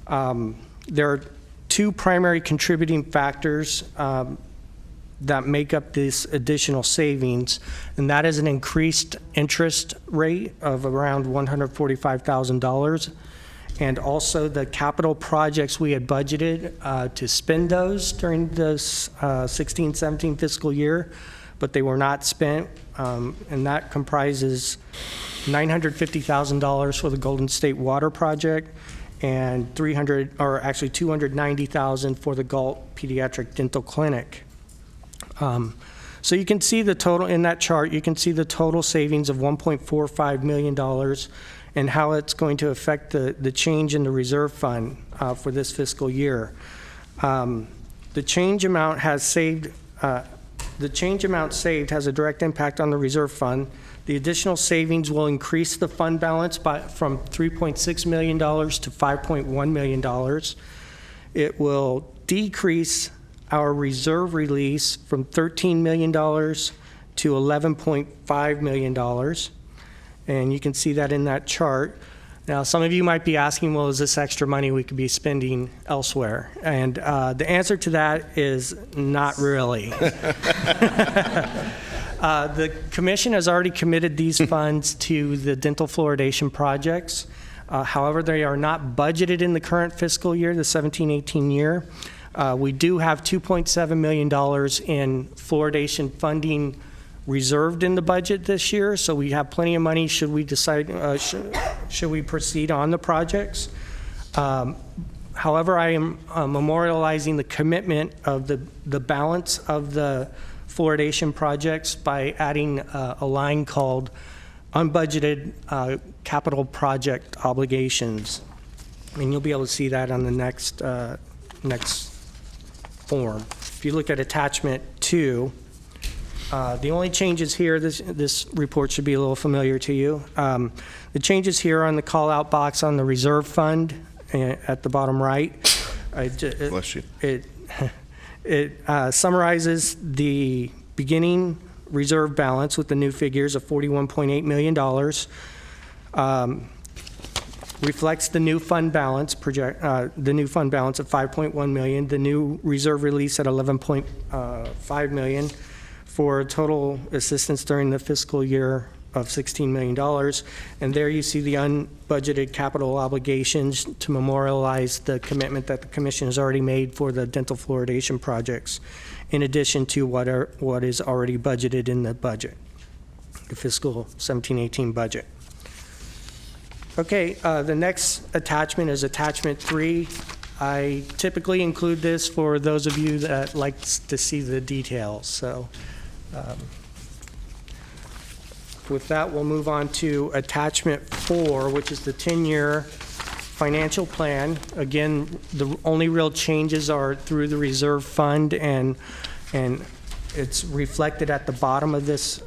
There are two primary contributing factors that make up this additional savings, and that is an increased interest rate of around $145,000, and also the capital projects we had budgeted to spend those during this 16-17 fiscal year, but they were not spent, and that comprises $950,000 for the Golden State Water Project and $290,000 for the Galt Pediatric Dental Clinic. So you can see the total in that chart. You can see the total savings of $1.45 million and how it's going to affect the change in the reserve fund for this fiscal year. The change amount saved has a direct impact on the reserve fund. The additional savings will increase the fund balance from $3.6 million to $5.1 million. It will decrease our reserve release from $13 million to $11.5 million. And you can see that in that chart. Now, some of you might be asking, well, is this extra money we could be spending elsewhere? And the answer to that is not really. The commission has already committed these funds to the dental fluoridation projects. However, they are not budgeted in the current fiscal year, the 17-18 year. We do have $2.7 million in fluoridation funding reserved in the budget this year, so we have plenty of money should we decide, should we proceed on the projects. However, I am memorializing the commitment of the balance of the fluoridation projects by adding a line called unbudgeted capital project obligations. And you'll be able to see that on the next form. If you look at attachment 2, the only changes here, this report should be a little familiar to you. The changes here on the call-out box on the reserve fund at the bottom right. Bless you. It summarizes the beginning reserve balance with the new figures of $41.8 million. Reflects the new fund balance the new fund balance of $5.1 million, the new reserve release at $11.5 million for total assistance during the fiscal year of $16 million. And there you see the unbudgeted capital obligations to memorialize the commitment that the commission has already made for the dental fluoridation projects, in addition to what is already budgeted in the budget, the fiscal 17-18 budget. Okay, the next attachment is attachment 3. I typically include this for those of you that like to see the details. So with that, we'll move on to attachment 4, which is the 10-year financial plan. Again, the only real changes are through the reserve fund, and it's reflected at the bottom of this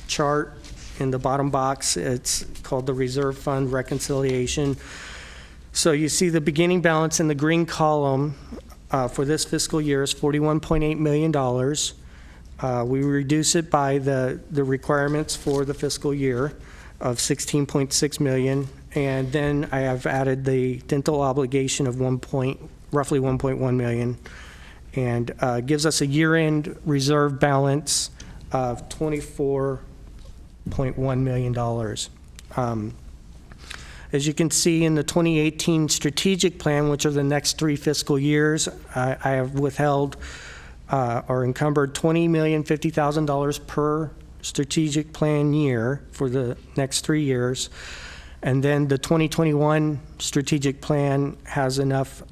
chart. In the bottom box, it's called the reserve fund reconciliation. So you see the beginning balance in the green column for this fiscal year is $41.8 million. We reduce it by the requirements for the fiscal year of $16.6 million, and then I have added the dental obligation of roughly $1.1 million, and gives us a year-end reserve balance of $24.1 million. As you can see in the 2018 strategic plan, which are the next 3 fiscal years, I have withheld or encumbered $20,050,000 per strategic plan year for the next 3 years. And then the 2021 strategic plan has enough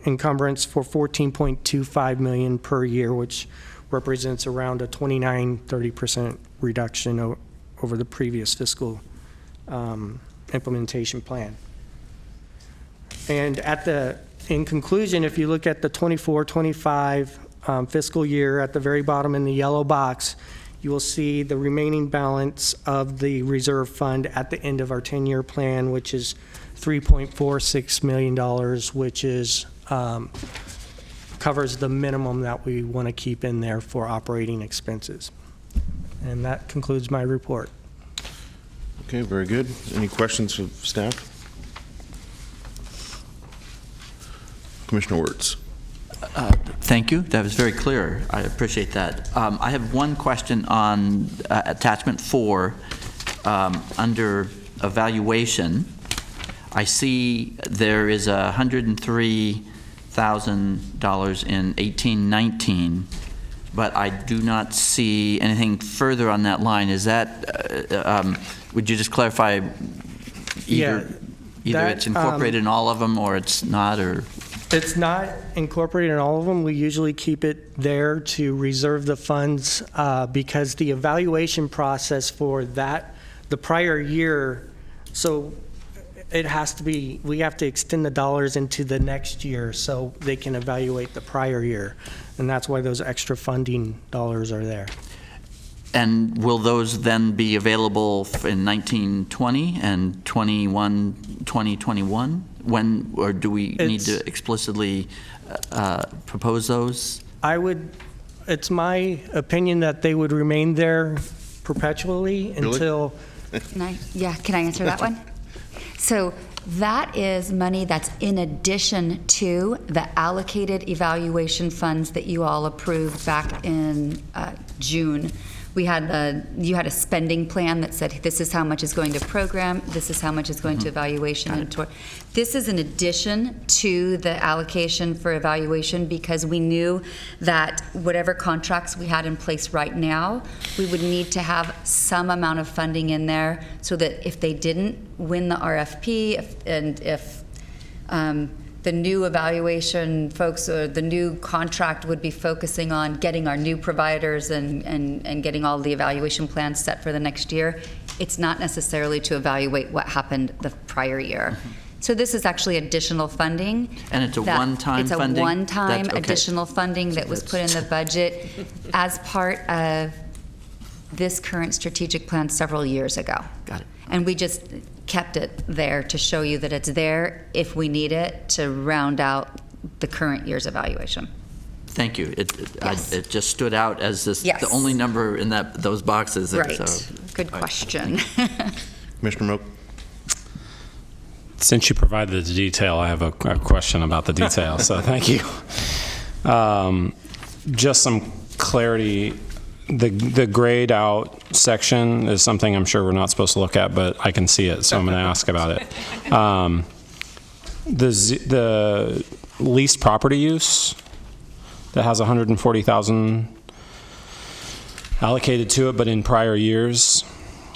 encumbrance for $14.25 million per year, which represents around a 29-30% reduction over the previous fiscal implementation plan. And in conclusion, if you look at the 24-25 fiscal year at the very bottom in the yellow box, you will see the remaining balance of the reserve fund at the end of our 10-year plan, which is $3.46 million, which is covers the minimum that we want to keep in there for operating expenses. And that concludes my report. Okay, very good. Any questions from staff? Commissioner Wirtz. Thank you. That was very clear. I appreciate that. I have one question on attachment 4 under evaluation. I see there is $103,000 in 18-19, but I do not see anything further on that line. Is that, would you just clarify either it's incorporated in all of them or it's not, or? It's not incorporated in all of them. We usually keep it there to reserve the funds because the evaluation process for that, the prior year, so it has to be, we have to extend the dollars into the next year so they can evaluate the prior year. And that's why those extra funding dollars are there. And will those then be available in 1920 and 2021? When, or do we need to explicitly propose those? It's my opinion that they would remain there perpetually until. Can I answer that one? So that is money that's in addition to the allocated evaluation funds that you all approved back in June you had a spending plan that said this is how much is going to program, this is how much is going to evaluation. And this is in addition to the allocation for evaluation, because we knew that whatever contracts we had in place right now, we would need to have some amount of funding in there so that if they didn't win the RFP, if the new evaluation folks or the new contract would be focusing on getting our new providers and getting all the evaluation plans set for the next year. It's not necessarily to evaluate what happened the prior year. So this is actually additional funding. And it's a one-time funding? It's a one-time Okay. additional funding that was put in the budget as part of this current strategic plan several years ago. Got it. And we just kept it there to show you that it's there if we need it to round out the current year's evaluation. Thank you. Yes. It just stood out as Yes. the only number in those boxes. Right. So. Good question. Commissioner Moak? Since you provided the detail, I have a question about the detail, so thank you. Just some clarity. The grayed out section is something I'm sure we're not supposed to look at, but I can see it, so I'm going to ask about it. The leased property use that has $140,000 allocated to it, but in prior years,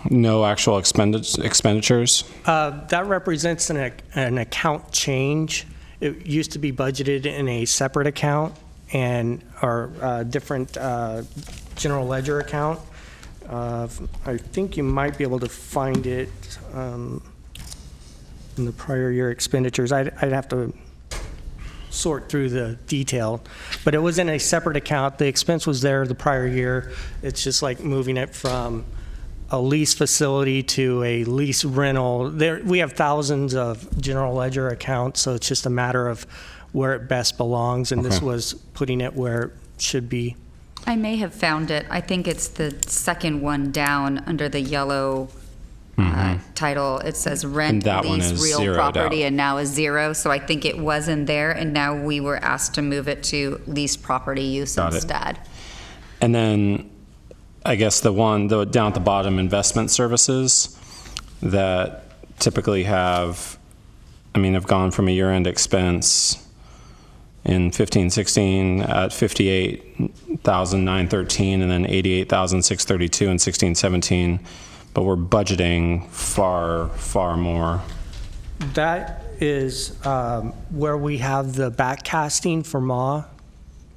no actual expenditures? That represents an account change. It used to be budgeted in a separate account and our different general ledger account. I think you might be able to find it in the prior year expenditures. I'd have to sort through the detail, but it was in a separate account. The expense was there the prior year. It's just like moving it from a lease facility to a lease rental. We have thousands of general ledger accounts, so it's just a matter of where it best belongs, and this was putting it where it should be. I may have found it. I think it's the second one down under the yellow title. It says rent, that one lease, is real zeroed property, out. and now is zero. So I think it was in there, and now we were asked to move it to lease property use Got it. instead. And then I guess the one down at the bottom, investment services, that typically have gone from a year-end expense in 15-16 at $58,913 and then $88,632 in 16-17, but we're budgeting far, far more. That is where we have the backcasting for MA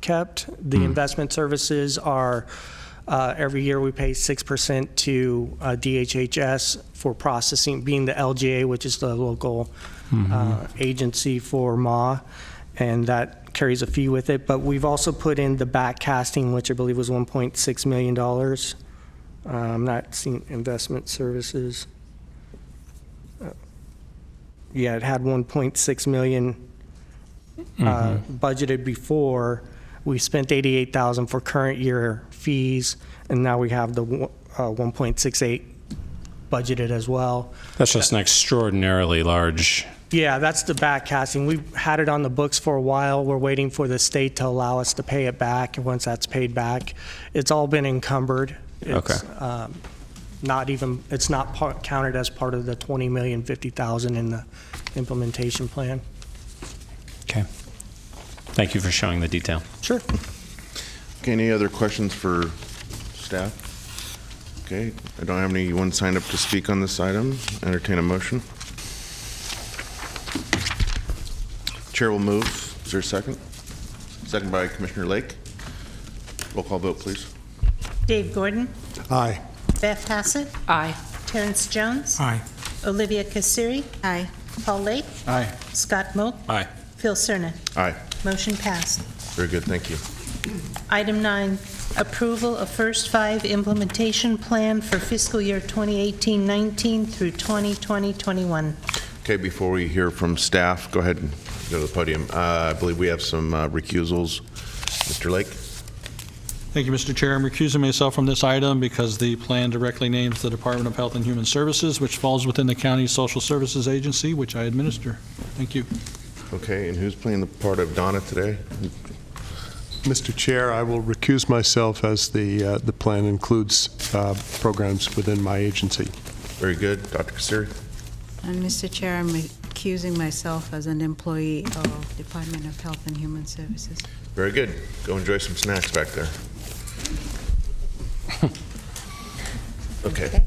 kept. The investment services are, every year we pay 6% to DHHS for processing, being the LGA, which is the local agency for MA, and that carries a fee with it. But we've also put in the backcasting, which I believe was $1.6 million. I'm not seeing investment services. Yeah, it had 1.6 million budgeted before. We spent 88,000 for current year fees, and now we have the 1.68 budgeted as well. That's just an extraordinarily large. Yeah, that's the backcasting. We've had it on the books for a while. We're waiting for the state to allow us to pay it back, and once that's paid back, it's all been encumbered. It's, it's not counted as part of the $20,050,000 in the implementation plan. Okay. Thank you for showing the detail. Sure. Okay, any other questions for staff? Okay, I don't have anyone signed up to speak on this item. Entertain a motion. Chair will move. Is there a second? Second by Commissioner Lake. Roll call vote, please. Dave Gordon. Aye. Beth Hassett. Aye. Terrence Jones. Aye. Olivia Kasiri. Aye. Paul Lake. Aye. Scott Moak. Aye. Phil Cerna. Aye. Motion passed. Very good, thank you. Item 9, approval of first 5 implementation plan for fiscal year 2018-19 through 2020-21. Okay, before we hear from staff, go ahead and go to the podium. I believe we have some recusals. Mr. Lake? Thank you, Mr. Chair. I'm recusing myself from this item because the plan directly names the Department of Health and Human Services, which falls within the county social services agency, which I administer. Thank you. Okay, and who's playing the part of Donna today? Mr. Chair, I will recuse myself as the plan includes programs within my agency. Very good. Dr. Kasiri? And Mr. Chair, I'm recusing myself as an employee of Department of Health and Human Services. Very good. Go enjoy some snacks back there. Okay.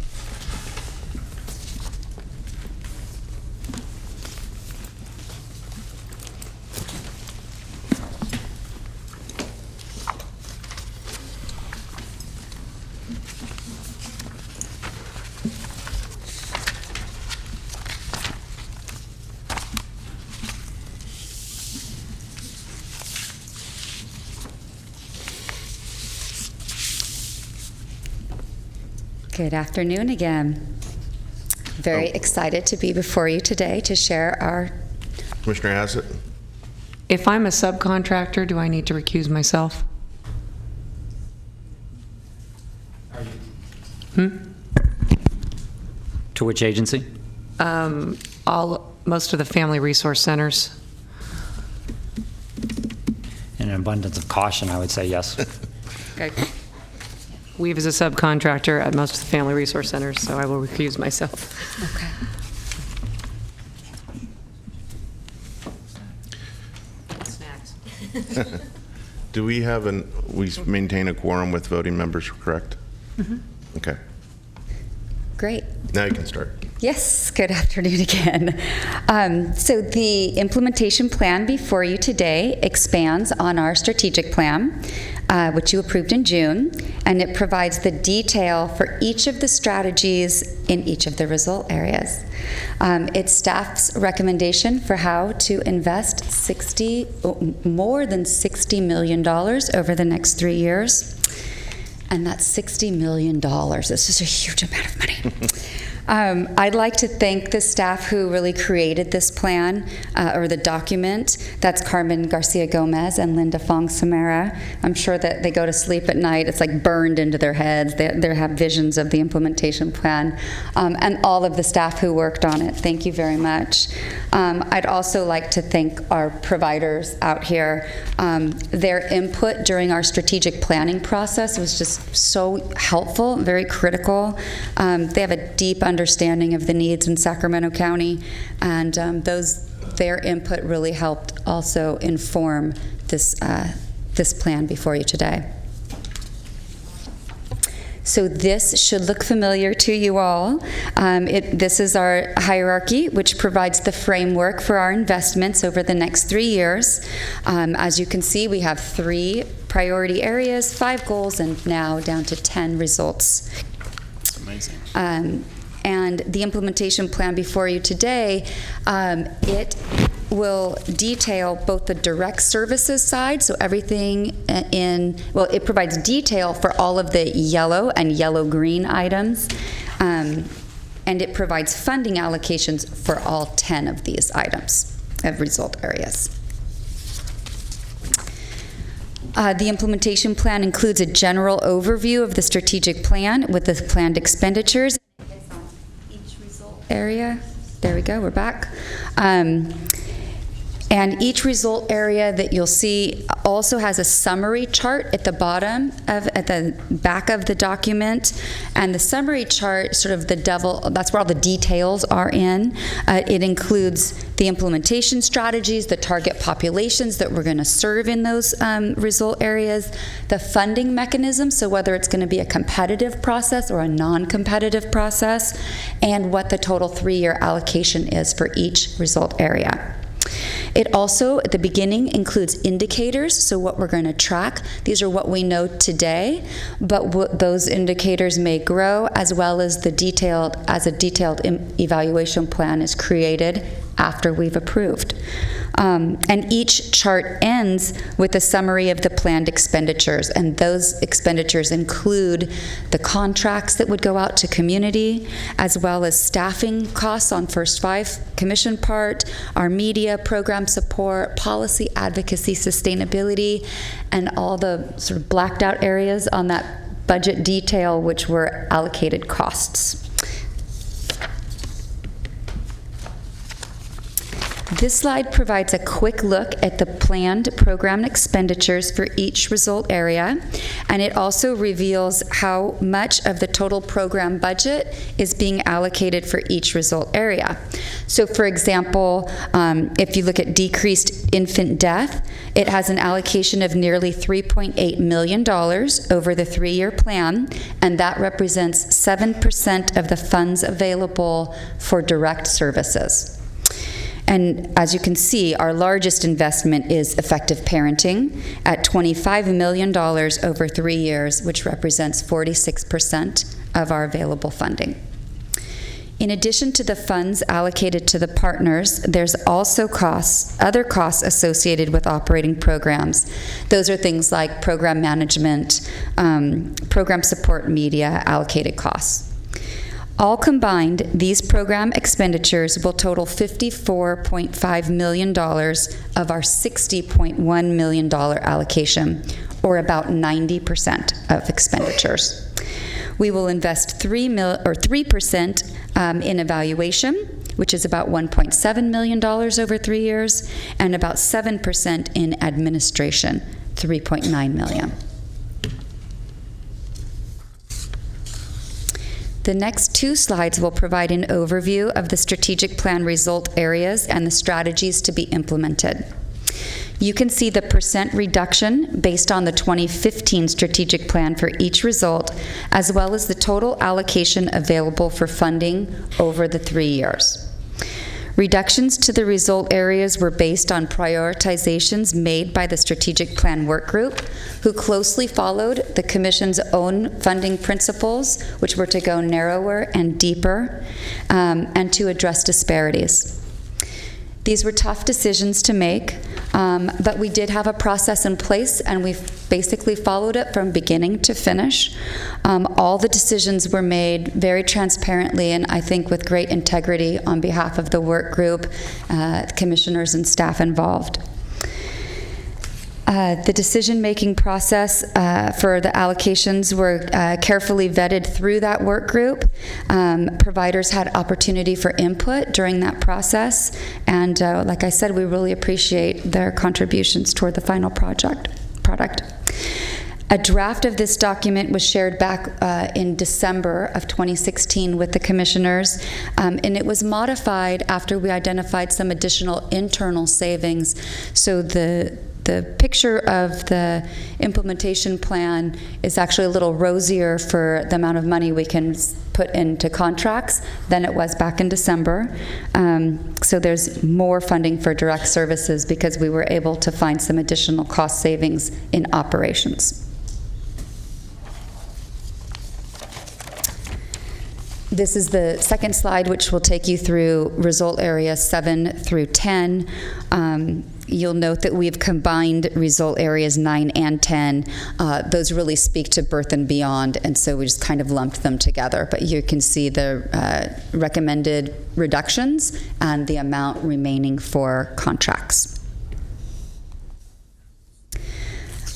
Good afternoon again. Very excited to be before you today to share our... Commissioner Hassett? If I'm a subcontractor, do I need to recuse myself? To which agency? Most of the family resource centers. In an abundance of caution, I would say yes. Okay. Weave is a subcontractor at most of the family resource centers, so I will recuse myself. Okay. Do we have we maintain a quorum with voting members, correct? Mm-hmm. Okay. Great. Now you can start. Yes, good afternoon again. So the implementation plan before you today expands on our strategic plan, which you approved in June, and it provides the detail for each of the strategies in each of the result areas. It's staff's recommendation for how to invest more than $60 million over the next 3 years. And that's $60 million. This is a huge amount of money. I'd like to thank the staff who really created this plan, or the document. That's Carmen Garcia Gomez and Linda Fong Samara. I'm sure that they go to sleep at night. It's like burned into their heads. They have visions of the implementation plan. And all of the staff who worked on it. Thank you very much. I'd also like to thank our providers out here. Their input during our strategic planning process was just so helpful, very critical. They have a deep understanding of the needs in Sacramento County, and their input really helped also inform this plan before you today. So this should look familiar to you all. This is our hierarchy, which provides the framework for our investments over the next 3 years. As you can see, we have 3 priority areas, 5 goals, and now down to 10 results. That's amazing. And the implementation plan before you today, it will detail both the direct services side, so everything it provides detail for all of the yellow and yellow-green items, and it provides funding allocations for all 10 of these items of result areas. The implementation plan includes a general overview of the strategic plan with the planned expenditures. It's on each result area. There we go, we're back. And each result area that you'll see also has a summary chart at the bottom at the back of the document. And the summary chart, sort of that's where all the details are in. It includes the implementation strategies, the target populations that we're going to serve in those result areas, the funding mechanism, so whether it's going to be a competitive process or a non-competitive process, and what the total 3-year allocation is for each result area. It also, at the beginning, includes indicators, so what we're going to track. These are what we know today, but those indicators may grow, as well as a detailed evaluation plan is created after we've approved. And each chart ends with a summary of the planned expenditures, and those expenditures include the contracts that would go out to community, as well as staffing costs on First 5 Commission part, our media, program support, policy advocacy, sustainability, and all the sort of blacked out areas on that budget detail, which were allocated costs. This slide provides a quick look at the planned program expenditures for each result area, and it also reveals how much of the total program budget is being allocated for each result area. So, for example, if you look at decreased infant death, it has an allocation of nearly $3.8 million over the 3-year plan, and that represents 7% of the funds available for direct services. And as you can see, our largest investment is effective parenting at $25 million over 3 years, which represents 46% of our available funding. In addition to the funds allocated to the partners, there's also other costs associated with operating programs. Those are things like program management, program support, media, allocated costs. All combined, these program expenditures will total $54.5 million of our $60.1 million allocation, or about 90% of expenditures. We will invest 3% in evaluation, which is about $1.7 million over 3 years, and about 7% in administration, $3.9 million. The next 2 slides will provide an overview of the strategic plan result areas and the strategies to be implemented. You can see the percent reduction based on the 2015 strategic plan for each result, as well as the total allocation available for funding over the 3 years. Reductions to the result areas were based on prioritizations made by the strategic plan work group, who closely followed the Commission's own funding principles, which were to go narrower and deeper, and to address disparities. These were tough decisions to make, but we did have a process in place, and we've basically followed it from beginning to finish. All the decisions were made very transparently, and I think with great integrity on behalf of the work group, commissioners, and staff involved. The decision-making process for the allocations were carefully vetted through that work group. Providers had opportunity for input during that process, and like I said, we really appreciate their contributions toward the final product. A draft of this document was shared back in December of 2016 with the commissioners, and it was modified after we identified some additional internal savings. So the picture of the implementation plan is actually a little rosier for the amount of money we can put into contracts than it was back in December. So there's more funding for direct services because we were able to find some additional cost savings in operations. This is the second slide, which will take you through result areas 7 through 10. You'll note that we've combined result areas 9 and 10. Those really speak to birth and beyond, and so we just kind of lumped them together. But you can see the recommended reductions and the amount remaining for contracts.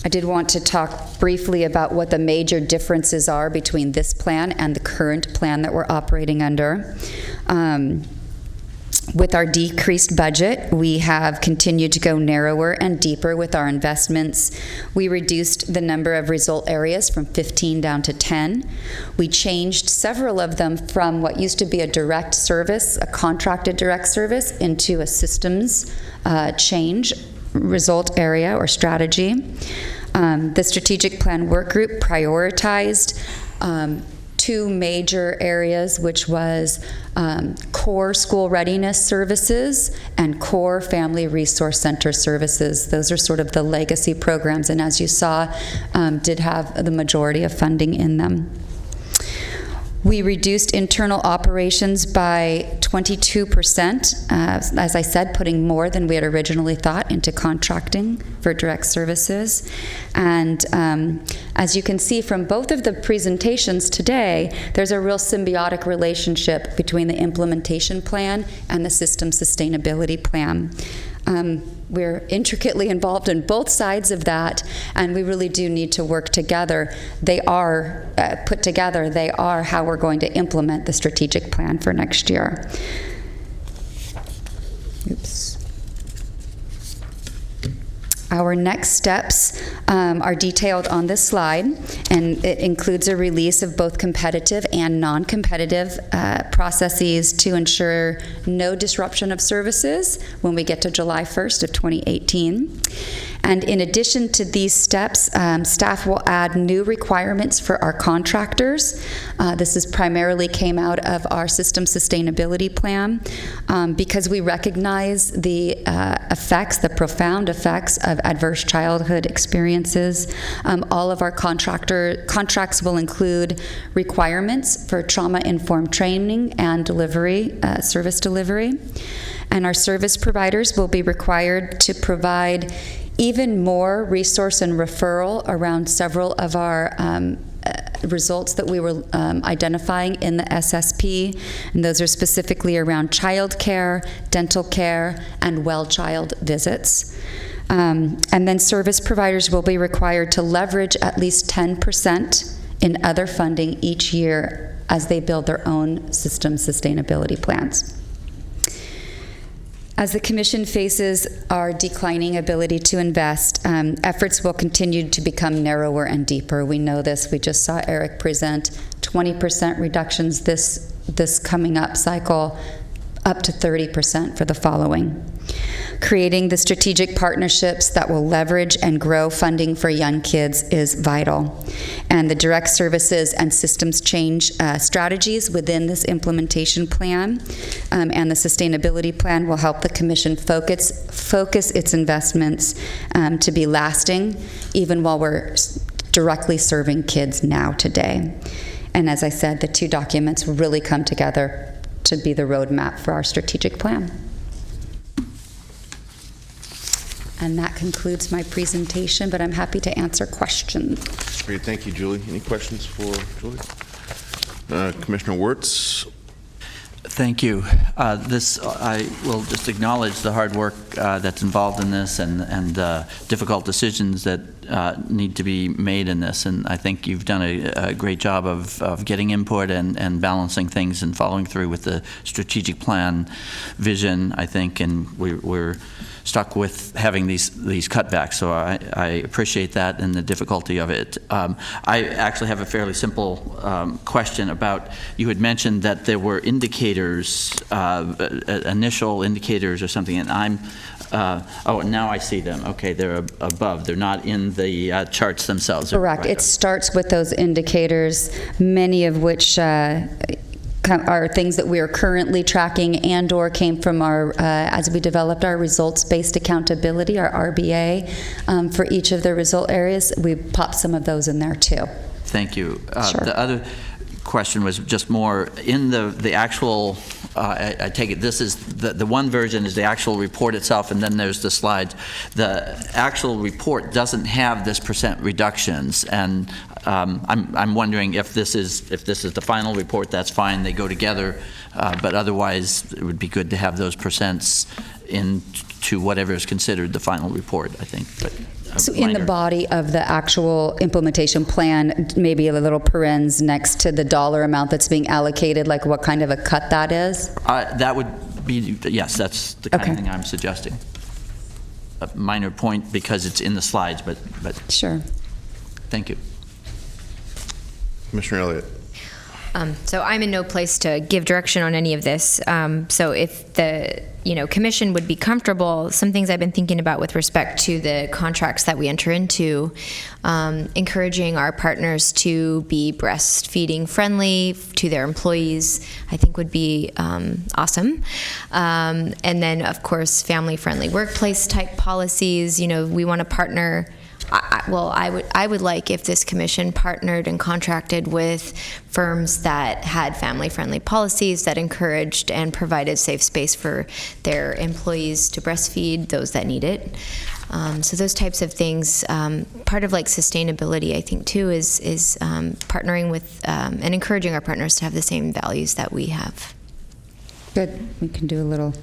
I did want to talk briefly about what the major differences are between this plan and the current plan that we're operating under. With our decreased budget, we have continued to go narrower and deeper with our investments. We reduced the number of result areas from 15 down to 10. We changed several of them from what used to be a direct service, a contracted direct service, into a systems change result area or strategy. The strategic plan work group prioritized 2 major areas, which was core school readiness services and core family resource center services. Those are sort of the legacy programs, and as you saw, did have the majority of funding in them. We reduced internal operations by 22%, as I said, putting more than we had originally thought into contracting for direct services. And as you can see from both of the presentations today, there's a real symbiotic relationship between the implementation plan and the system sustainability plan. We're intricately involved in both sides of that, and we really do need to work together. They are put together. They are how we're going to implement the strategic plan for next year. Oops. Our next steps are detailed on this slide, and it includes a release of both competitive and non-competitive processes to ensure no disruption of services when we get to July 1st of 2018. And in addition to these steps, staff will add new requirements for our contractors. This is primarily came out of our system sustainability plan because we recognize the effects, the profound effects of adverse childhood experiences. All of our contracts will include requirements for trauma-informed training and delivery, service delivery. And our service providers will be required to provide even more resource and referral around several of our results that we were identifying in the SSP, and those are specifically around child care, dental care, and well child visits. And then service providers will be required to leverage at least 10% in other funding each year as they build their own system sustainability plans. As the Commission faces our declining ability to invest, efforts will continue to become narrower and deeper. We know this. We just saw Eric present 20% reductions this coming up cycle, up to 30% for the following. Creating the strategic partnerships that will leverage and grow funding for young kids is vital. And the direct services and systems change strategies within this implementation plan and the sustainability plan will help the Commission focus its investments to be lasting, even while we're directly serving kids now today. And as I said, the two documents will really come together to be the roadmap for our strategic plan. And that concludes my presentation, but I'm happy to answer questions. Great, thank you, Julie. Any questions for Julie? Commissioner Wirtz? Thank you. I will just acknowledge the hard work that's involved in this and difficult decisions that need to be made in this. And I think you've done a great job of getting input and balancing things and following through with the strategic plan vision, I think, and we're stuck with having these cutbacks. So I appreciate that and the difficulty of it. I actually have a fairly simple question about, you had mentioned that there were indicators, initial indicators or something, and I'm, oh, now I see them. Okay, they're above. They're not in the charts themselves. Correct. Right. It starts with those indicators, many of which are things that we are currently tracking and or came from our, as we developed our results-based accountability, our RBA, for each of the result areas. We popped some of those in there too. Thank you. Sure. The other question was just more in the actual, I take it this is, the one version is the actual report itself, and then there's the slides. The actual report doesn't have this % reductions, and I'm wondering if this is the final report, that's fine, they go together, but otherwise it would be good to have those % into whatever is considered the final report, I think. But so in the body of the actual implementation plan, maybe a little parens next to the dollar amount that's being allocated, like what kind of a cut that is? That would be, yes, that's the kind of thing I'm suggesting. A minor point because it's in the slides, but sure. Thank you. Commissioner Elliott. So I'm in no place to give direction on any of this. So if the Commission would be comfortable, some things I've been thinking about with respect to the contracts that we enter into, encouraging our partners to be breastfeeding friendly to their employees, I think would be awesome. And then, of course, family friendly workplace type policies. We want to partner. I would like if this Commission partnered and contracted with firms that had family-friendly policies that encouraged and provided safe space for their employees to breastfeed those that need it. So those types of things. Part of sustainability, I think, too, is partnering with and encouraging our partners to have the same values that we have. Good. We can do a little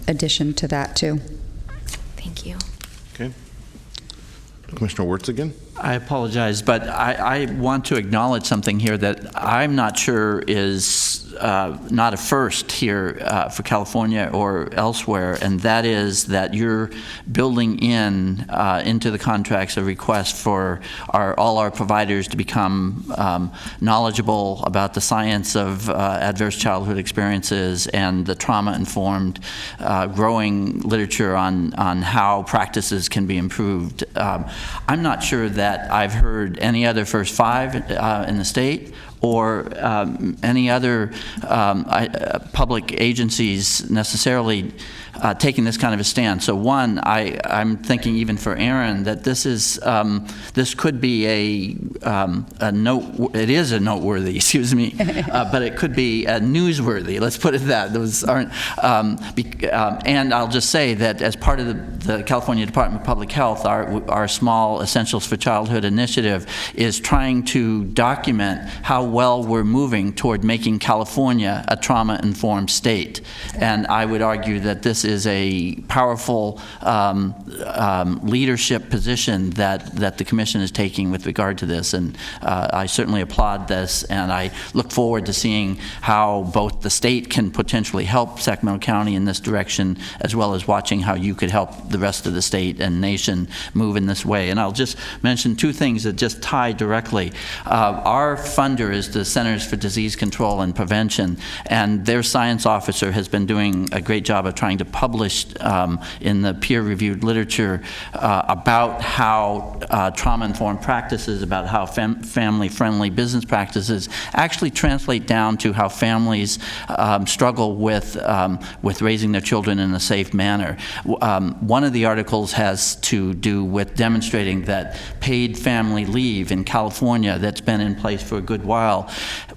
addition to that too. Thank you. Okay. Commissioner Wirtz again. I apologize, but I want to acknowledge something here that I'm not sure is not a first here for California or elsewhere, and that is that you're building into the contracts a request for all our providers to become knowledgeable about the science of adverse childhood experiences and the trauma-informed growing literature on how practices can be improved. I'm not sure that I've heard any other first five in the state or any other public agencies necessarily taking this kind of a stand. So one, I'm thinking even for Aaron that this could be it is a noteworthy, excuse me, but it could be newsworthy. Let's put it that. Those aren't, and I'll just say that as part of the California Department of Public Health, our Small Essentials for Childhood initiative is trying to document how well we're moving toward making California a trauma-informed state. And I would argue that this is a powerful leadership position that the Commission is taking with regard to this. And I certainly applaud this, and I look forward to seeing how both the state can potentially help Sacramento County in this direction, as well as watching how you could help the rest of the state and nation move in this way. And I'll just mention two things that just tie directly. Our funder is the Centers for Disease Control and Prevention, and their science officer has been doing a great job of trying to publish in the peer-reviewed literature about how trauma-informed practices, about how family-friendly business practices actually translate down to how families struggle with raising their children in a safe manner. One of the articles has to do with demonstrating that paid family leave in California that's been in place for a good while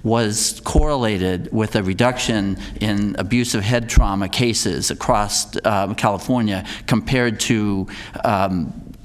was correlated with a reduction in abusive head trauma cases across California compared to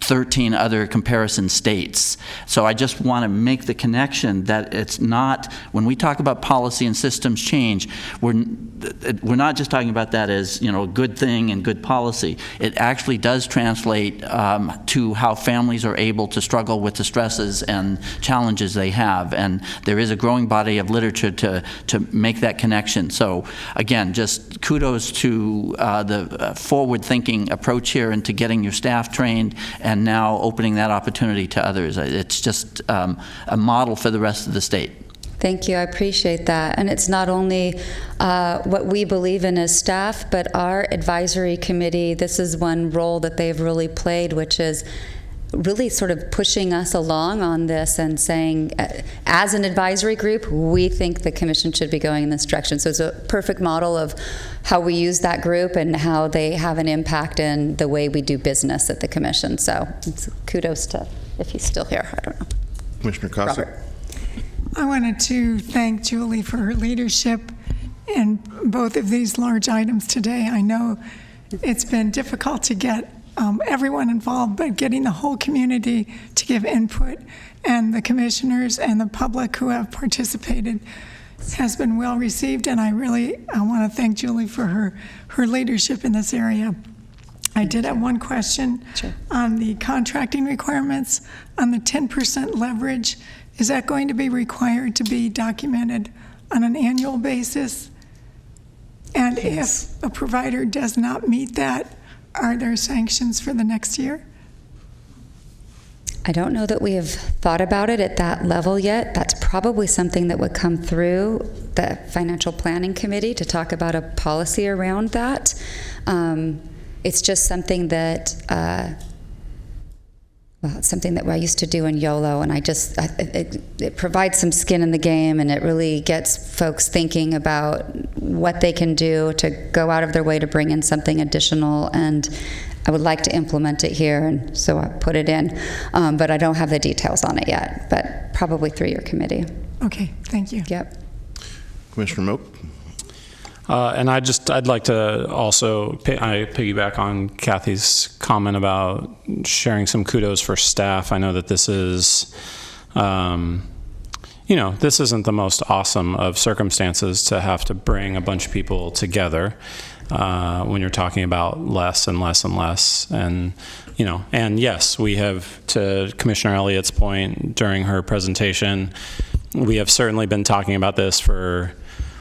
13 other comparison states. So I just want to make the connection that it's not, when we talk about policy and systems change, we're not just talking about that as, you know, a good thing and good policy. It actually does translate to how families are able to struggle with the stresses and challenges they have. And there is a growing body of literature to make that connection. So again, just kudos to the forward-thinking approach here and to getting your staff trained and now opening that opportunity to others. It's just a model for the rest of the state. Thank you. I appreciate that. And it's not only what we believe in as staff, but our advisory committee, this is one role that they've really played, which is really sort of pushing us along on this and saying, as an advisory group, we think the Commission should be going in this direction. So it's a perfect model of how we use that group and how they have an impact in the way we do business at the Commission. So it's kudos to, if he's still here, I don't know. Commissioner Cossack. Robert. I wanted to thank Julie for her leadership in both of these large items today. I know it's been difficult to get everyone involved, but getting the whole community to give input and the commissioners and the public who have participated has been well received, and I want to thank Julie for her leadership in this area. I did have one question on the contracting requirements on the 10% leverage. Is that going to be required to be documented on an annual basis? And if a provider does not meet that, are there sanctions for the next year? I don't know that we have thought about it at that level yet. That's probably something that would come through the Financial Planning Committee to talk about a policy around that. It's just something that it's something that I used to do in YOLO, and it provides some skin in the game, and it really gets folks thinking about what they can do to go out of their way to bring in something additional, and I would like to implement it here, and so I put it in, but I don't have the details on it yet, but probably through your committee. Okay, thank you. Yep. Commissioner Moak. And I'd like to also piggyback on Kathy's comment about sharing some kudos for staff. I know that this is, this isn't the most awesome of circumstances to have to bring a bunch of people together. when you're talking about less and less and less. And, and yes, we have, to Commissioner Elliott's point during her presentation, we have certainly been talking about this for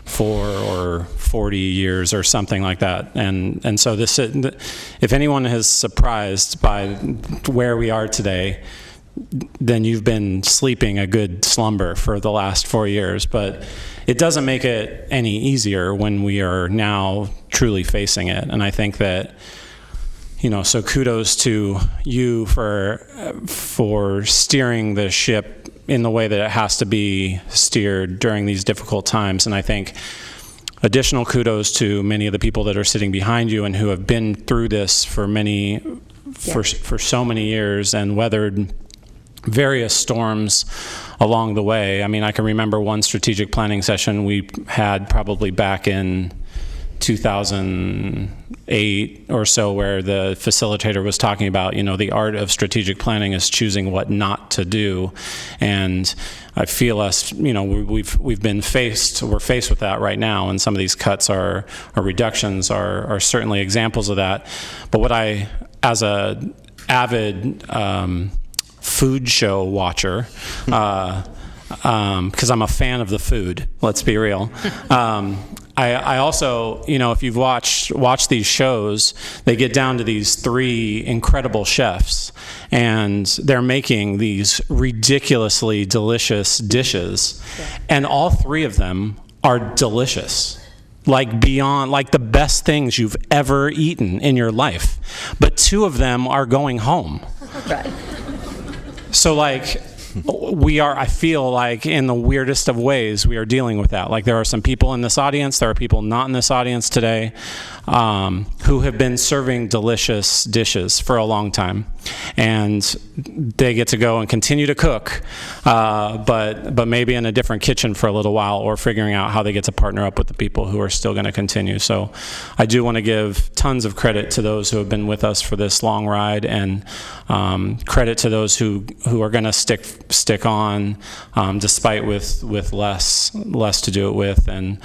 4 or 40 years or something like that. And so this, if anyone is surprised by where we are today, then you've been sleeping a good slumber for the last 4 years. But it doesn't make it any easier when we are now truly facing it. And I think that, so kudos to you for steering the ship in the way that it has to be steered during these difficult times. And I think additional kudos to many of the people that are sitting behind you and who have been through this for so many years and weathered various storms along the way. I mean, I can remember one strategic planning session we had probably back in 2008 or so, where the facilitator was talking about, the art of strategic planning is choosing what not to do. And I feel we're faced with that right now, and some of these cuts or reductions are certainly examples of that. But what I, as a avid food show watcher, because I'm a fan of the food, let's be real. I also, if you've watched these shows, they get down to these 3 incredible chefs, and they're making these ridiculously delicious dishes, and all 3 of them are delicious. Like beyond, like the best things you've ever eaten in your life. But 2 of them are going home. Right. So I feel like in the weirdest of ways, we are dealing with that. Like there are some people in this audience, there are people not in this audience today, who have been serving delicious dishes for a long time. And they get to go and continue to cook, but maybe in a different kitchen for a little while, or figuring out how they get to partner up with the people who are still going to continue. So I do want to give tons of credit to those who have been with us for this long ride, and credit to those who are going to stick on, despite with less to do it with. And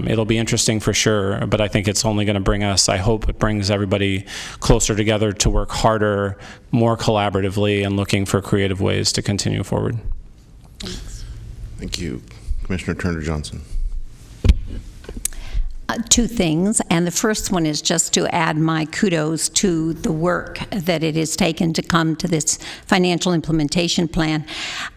it'll be interesting for sure, but I think it's only going to bring us, I hope it brings everybody closer together to work harder, more collaboratively, and looking for creative ways to continue forward. Thanks. Thank you. Commissioner Turner-Johnson. 2 things, and the first one is just to add my kudos to the work that it has taken to come to this financial implementation plan.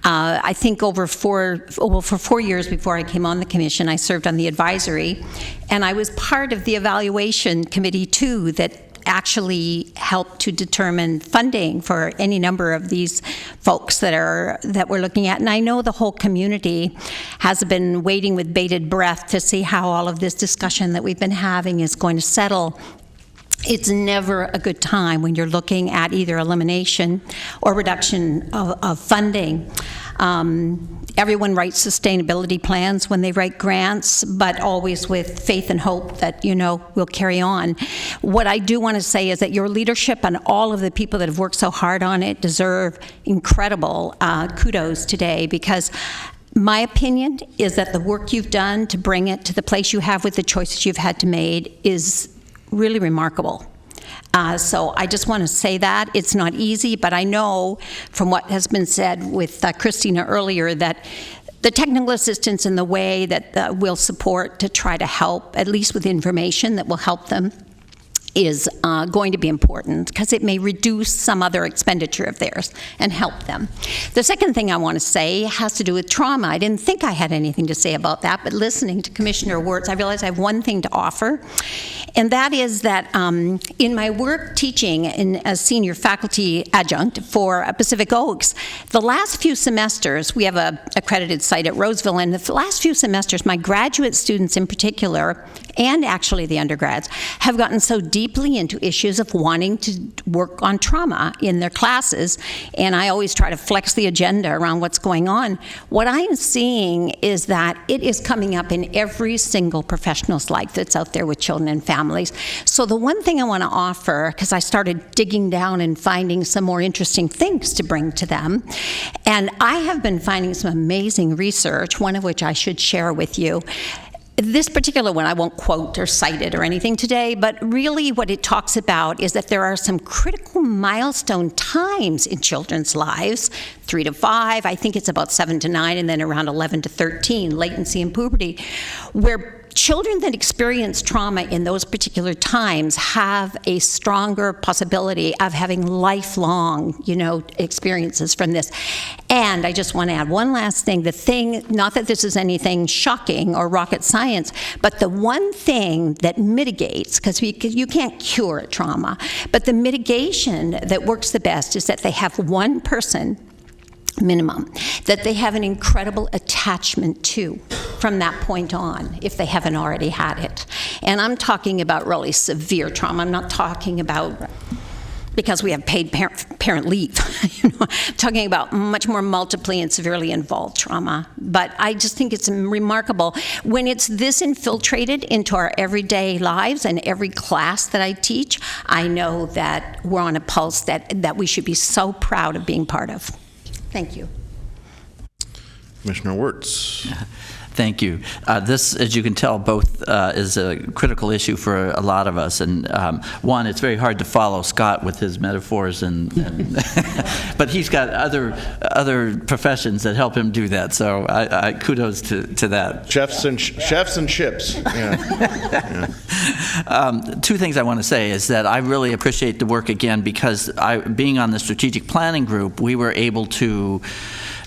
I think for 4 years before I came on the commission, I served on the advisory, and I was part of the evaluation committee too that actually helped to determine funding for any number of these folks that we're looking at. And I know the whole community has been waiting with bated breath to see how all of this discussion that we've been having is going to settle. It's never a good time when you're looking at either elimination or reduction of funding. Everyone writes sustainability plans when they write grants, but always with faith and hope that, we'll carry on. What I do want to say is that your leadership and all of the people that have worked so hard on it deserve incredible kudos today, because my opinion is that the work you've done to bring it to the place you have with the choices you've had to make is really remarkable. So I just want to say that. It's not easy, but I know from what has been said with Christina earlier that the technical assistance in the way that we'll support to try to help, at least with information that will help them, is going to be important, because it may reduce some other expenditure of theirs and help them. The second thing I want to say has to do with trauma. I didn't think I had anything to say about that, but listening to Commissioner Wirtz, I realized I have one thing to offer, and that is that in my work teaching as senior faculty adjunct for Pacific Oaks, the last few semesters, we have a accredited site at Roseville, and the last few semesters, my graduate students in particular, and actually the undergrads, have gotten so deeply into issues of wanting to work on trauma in their classes, and I always try to flex the agenda around what's going on. What I'm seeing is that it is coming up in every single professional's life that's out there with children and families. So the one thing I want to offer, because I started digging down and finding some more interesting things to bring to them, and I have been finding some amazing research, one of which I should share with you. this particular one, I won't quote or cite it or anything today, but really what it talks about is that there are some critical milestone times in children's lives, 3 to 5, I think it's about 7 to 9, and then around 11 to 13, latency and puberty, where children that experience trauma in those particular times have a stronger possibility of having lifelong, experiences from this. And I just want to add one last thing. The thing, not that this is anything shocking or rocket science, but the one thing that mitigates, because you can't cure trauma, but the mitigation that works the best is that they have one person minimum that they have an incredible attachment to from that point on, if they haven't already had it. And I'm talking about really severe trauma. I'm not talking about because we have paid parent leave. I'm talking about much more multiply and severely involved trauma. But I just think it's remarkable when it's this infiltrated into our everyday lives and every class that I teach. I know that we're on a pulse that we should be so proud of being part of. Thank you. Commissioner Wirtz. Thank you. This, as you can tell, both is a critical issue for a lot of us. And one, it's very hard to follow Scott with his metaphors, and but he's got other professions that help him do that. So I kudos to that. Chefs and ships. Yeah. Two things I want to say is that I really appreciate the work again, because being on the strategic planning group, we were able to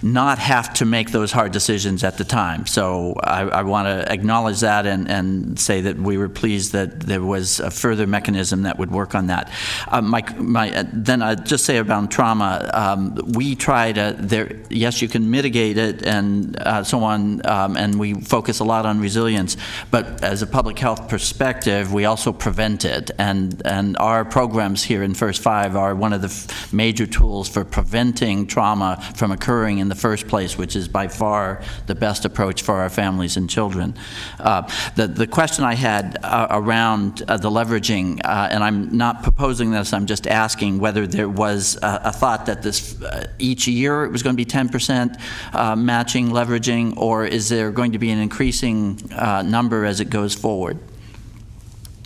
not have to make those hard decisions at the time. So I want to acknowledge that and say that we were pleased that there was a further mechanism that would work on that. Then I'd just say about trauma, we try to, yes, you can mitigate it and so on, and we focus a lot on resilience, but as a public health perspective, we also prevent it. And our programs here in First Five are one of the major tools for preventing trauma from occurring in the first place, which is by far the best approach for our families and children. The question I had around the leveraging, and I'm not proposing this, I'm just asking whether there was a thought that this each year it was going to be 10% matching leveraging, or is there going to be an increasing number as it goes forward?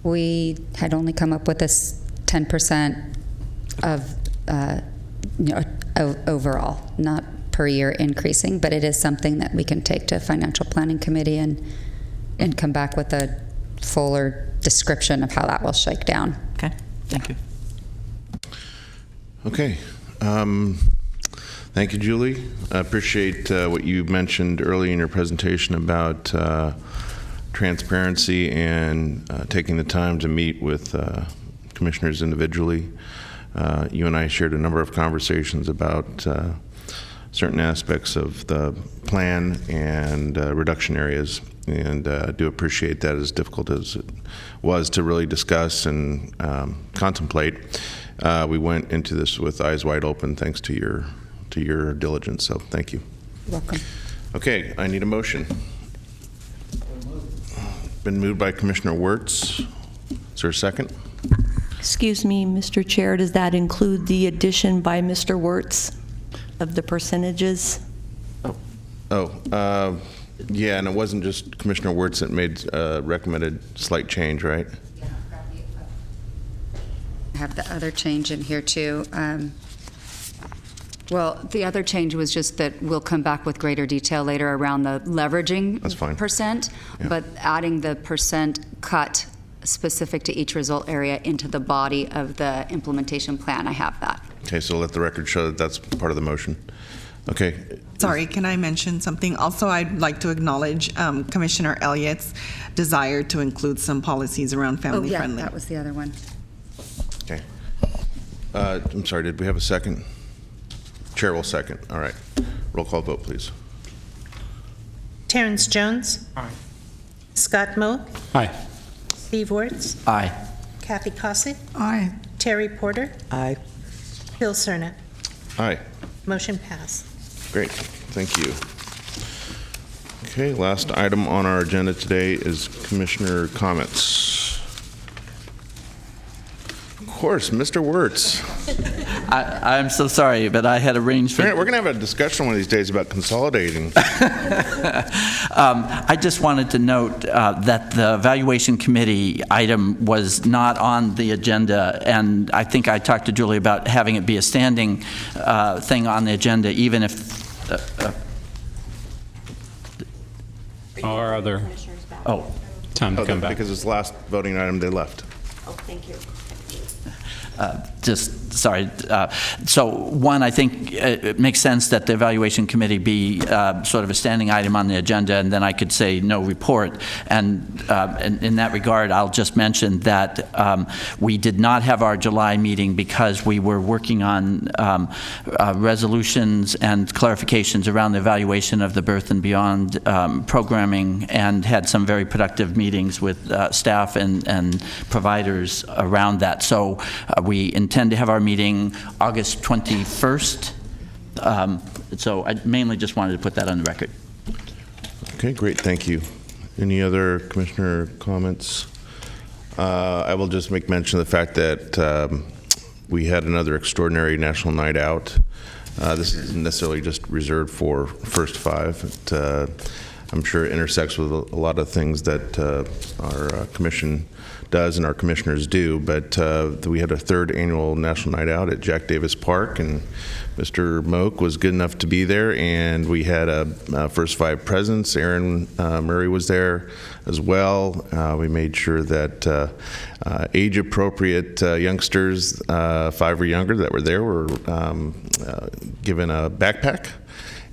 We had only come up with this 10% of overall, not per year increasing, but it is something that we can take to Financial Planning Committee and come back with a fuller description of how that will shake down. Okay, thank you. Okay. Thank you, Julie. I appreciate what you mentioned early in your presentation about transparency and taking the time to meet with commissioners individually. You and I shared a number of conversations about certain aspects of the plan and reduction areas, and I do appreciate that, as difficult as it was to really discuss and contemplate. We went into this with eyes wide open thanks to your diligence, so thank you. You're welcome. Okay, I need a motion. Been moved by Commissioner Wirtz. Is there a second? Excuse me, Mr. Chair, does that include the addition by Mr. Wirtz of the percentages? Yeah, and it wasn't just Commissioner Wirtz that made recommended slight change, right? I have the other change in here too. Well, the other change was just that we'll come back with greater detail later around the leveraging percent, Yeah. but adding the percent cut specific to each result area into the body of the implementation plan. I have that. Okay, so let the record show that that's part of the motion. Okay. Sorry, can I mention something? Also, I'd like to acknowledge Commissioner Elliott's desire to include some policies around family friendly. That was the other one. Okay. I'm sorry, did we have a second? Chair will second. All right. Roll call vote, please. Terrence Jones. Aye. Scott Moe. Aye. Steve Wirtz. Aye. Kathy Kossick. Aye. Terry Porter. Aye. Bill Cerna. Aye. Motion passed. Great. Thank you. Okay, last item on our agenda today is commissioner comments. Of course, Mr. Wirtz. I'm so sorry, but I had arranged for... We're going to have a discussion one of these days about consolidating. I just wanted to note that the evaluation committee item was not on the agenda, and I think I talked to Julie about having it be a standing thing on the agenda, even if... Or other time to come back. Because it's the last voting item, they left. Oh, thank you. Just, sorry. So one, I think it makes sense that the evaluation committee be sort of a standing item on the agenda, and then I could say no report. And in that regard, I'll just mention that we did not have our July meeting because we were working on resolutions and clarifications around the evaluation of the Birth and Beyond programming, and had some very productive meetings with staff and providers around that. So we intend to have our meeting August 21st. So I mainly just wanted to put that on the record. Okay, great, thank you. Any other commissioner comments? I will just make mention of the fact that we had another extraordinary national night out. This isn't necessarily just reserved for First Five. I'm sure it intersects with a lot of things that our commission does and our commissioners do, but we had a third annual National Night Out at Jack Davis Park, and Mr. Moak was good enough to be there, and we had a First Five presence. Aaron Murray was there as well. We made sure that age-appropriate youngsters, 5 or younger that were there, were given a backpack,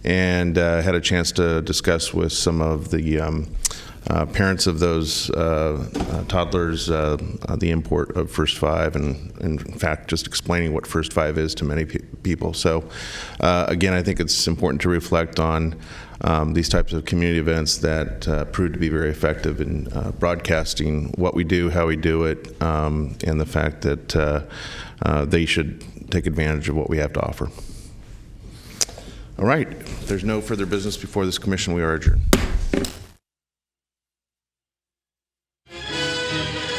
and had a chance to discuss with some of the parents of those toddlers the import of First Five, and in fact just explaining what First Five is to many people. So again, I think it's important to reflect on these types of community events that prove to be very effective in broadcasting what we do, how we do it, and the fact that they should take advantage of what we have to offer. All right, if there's no further business before this commission, we are adjourned.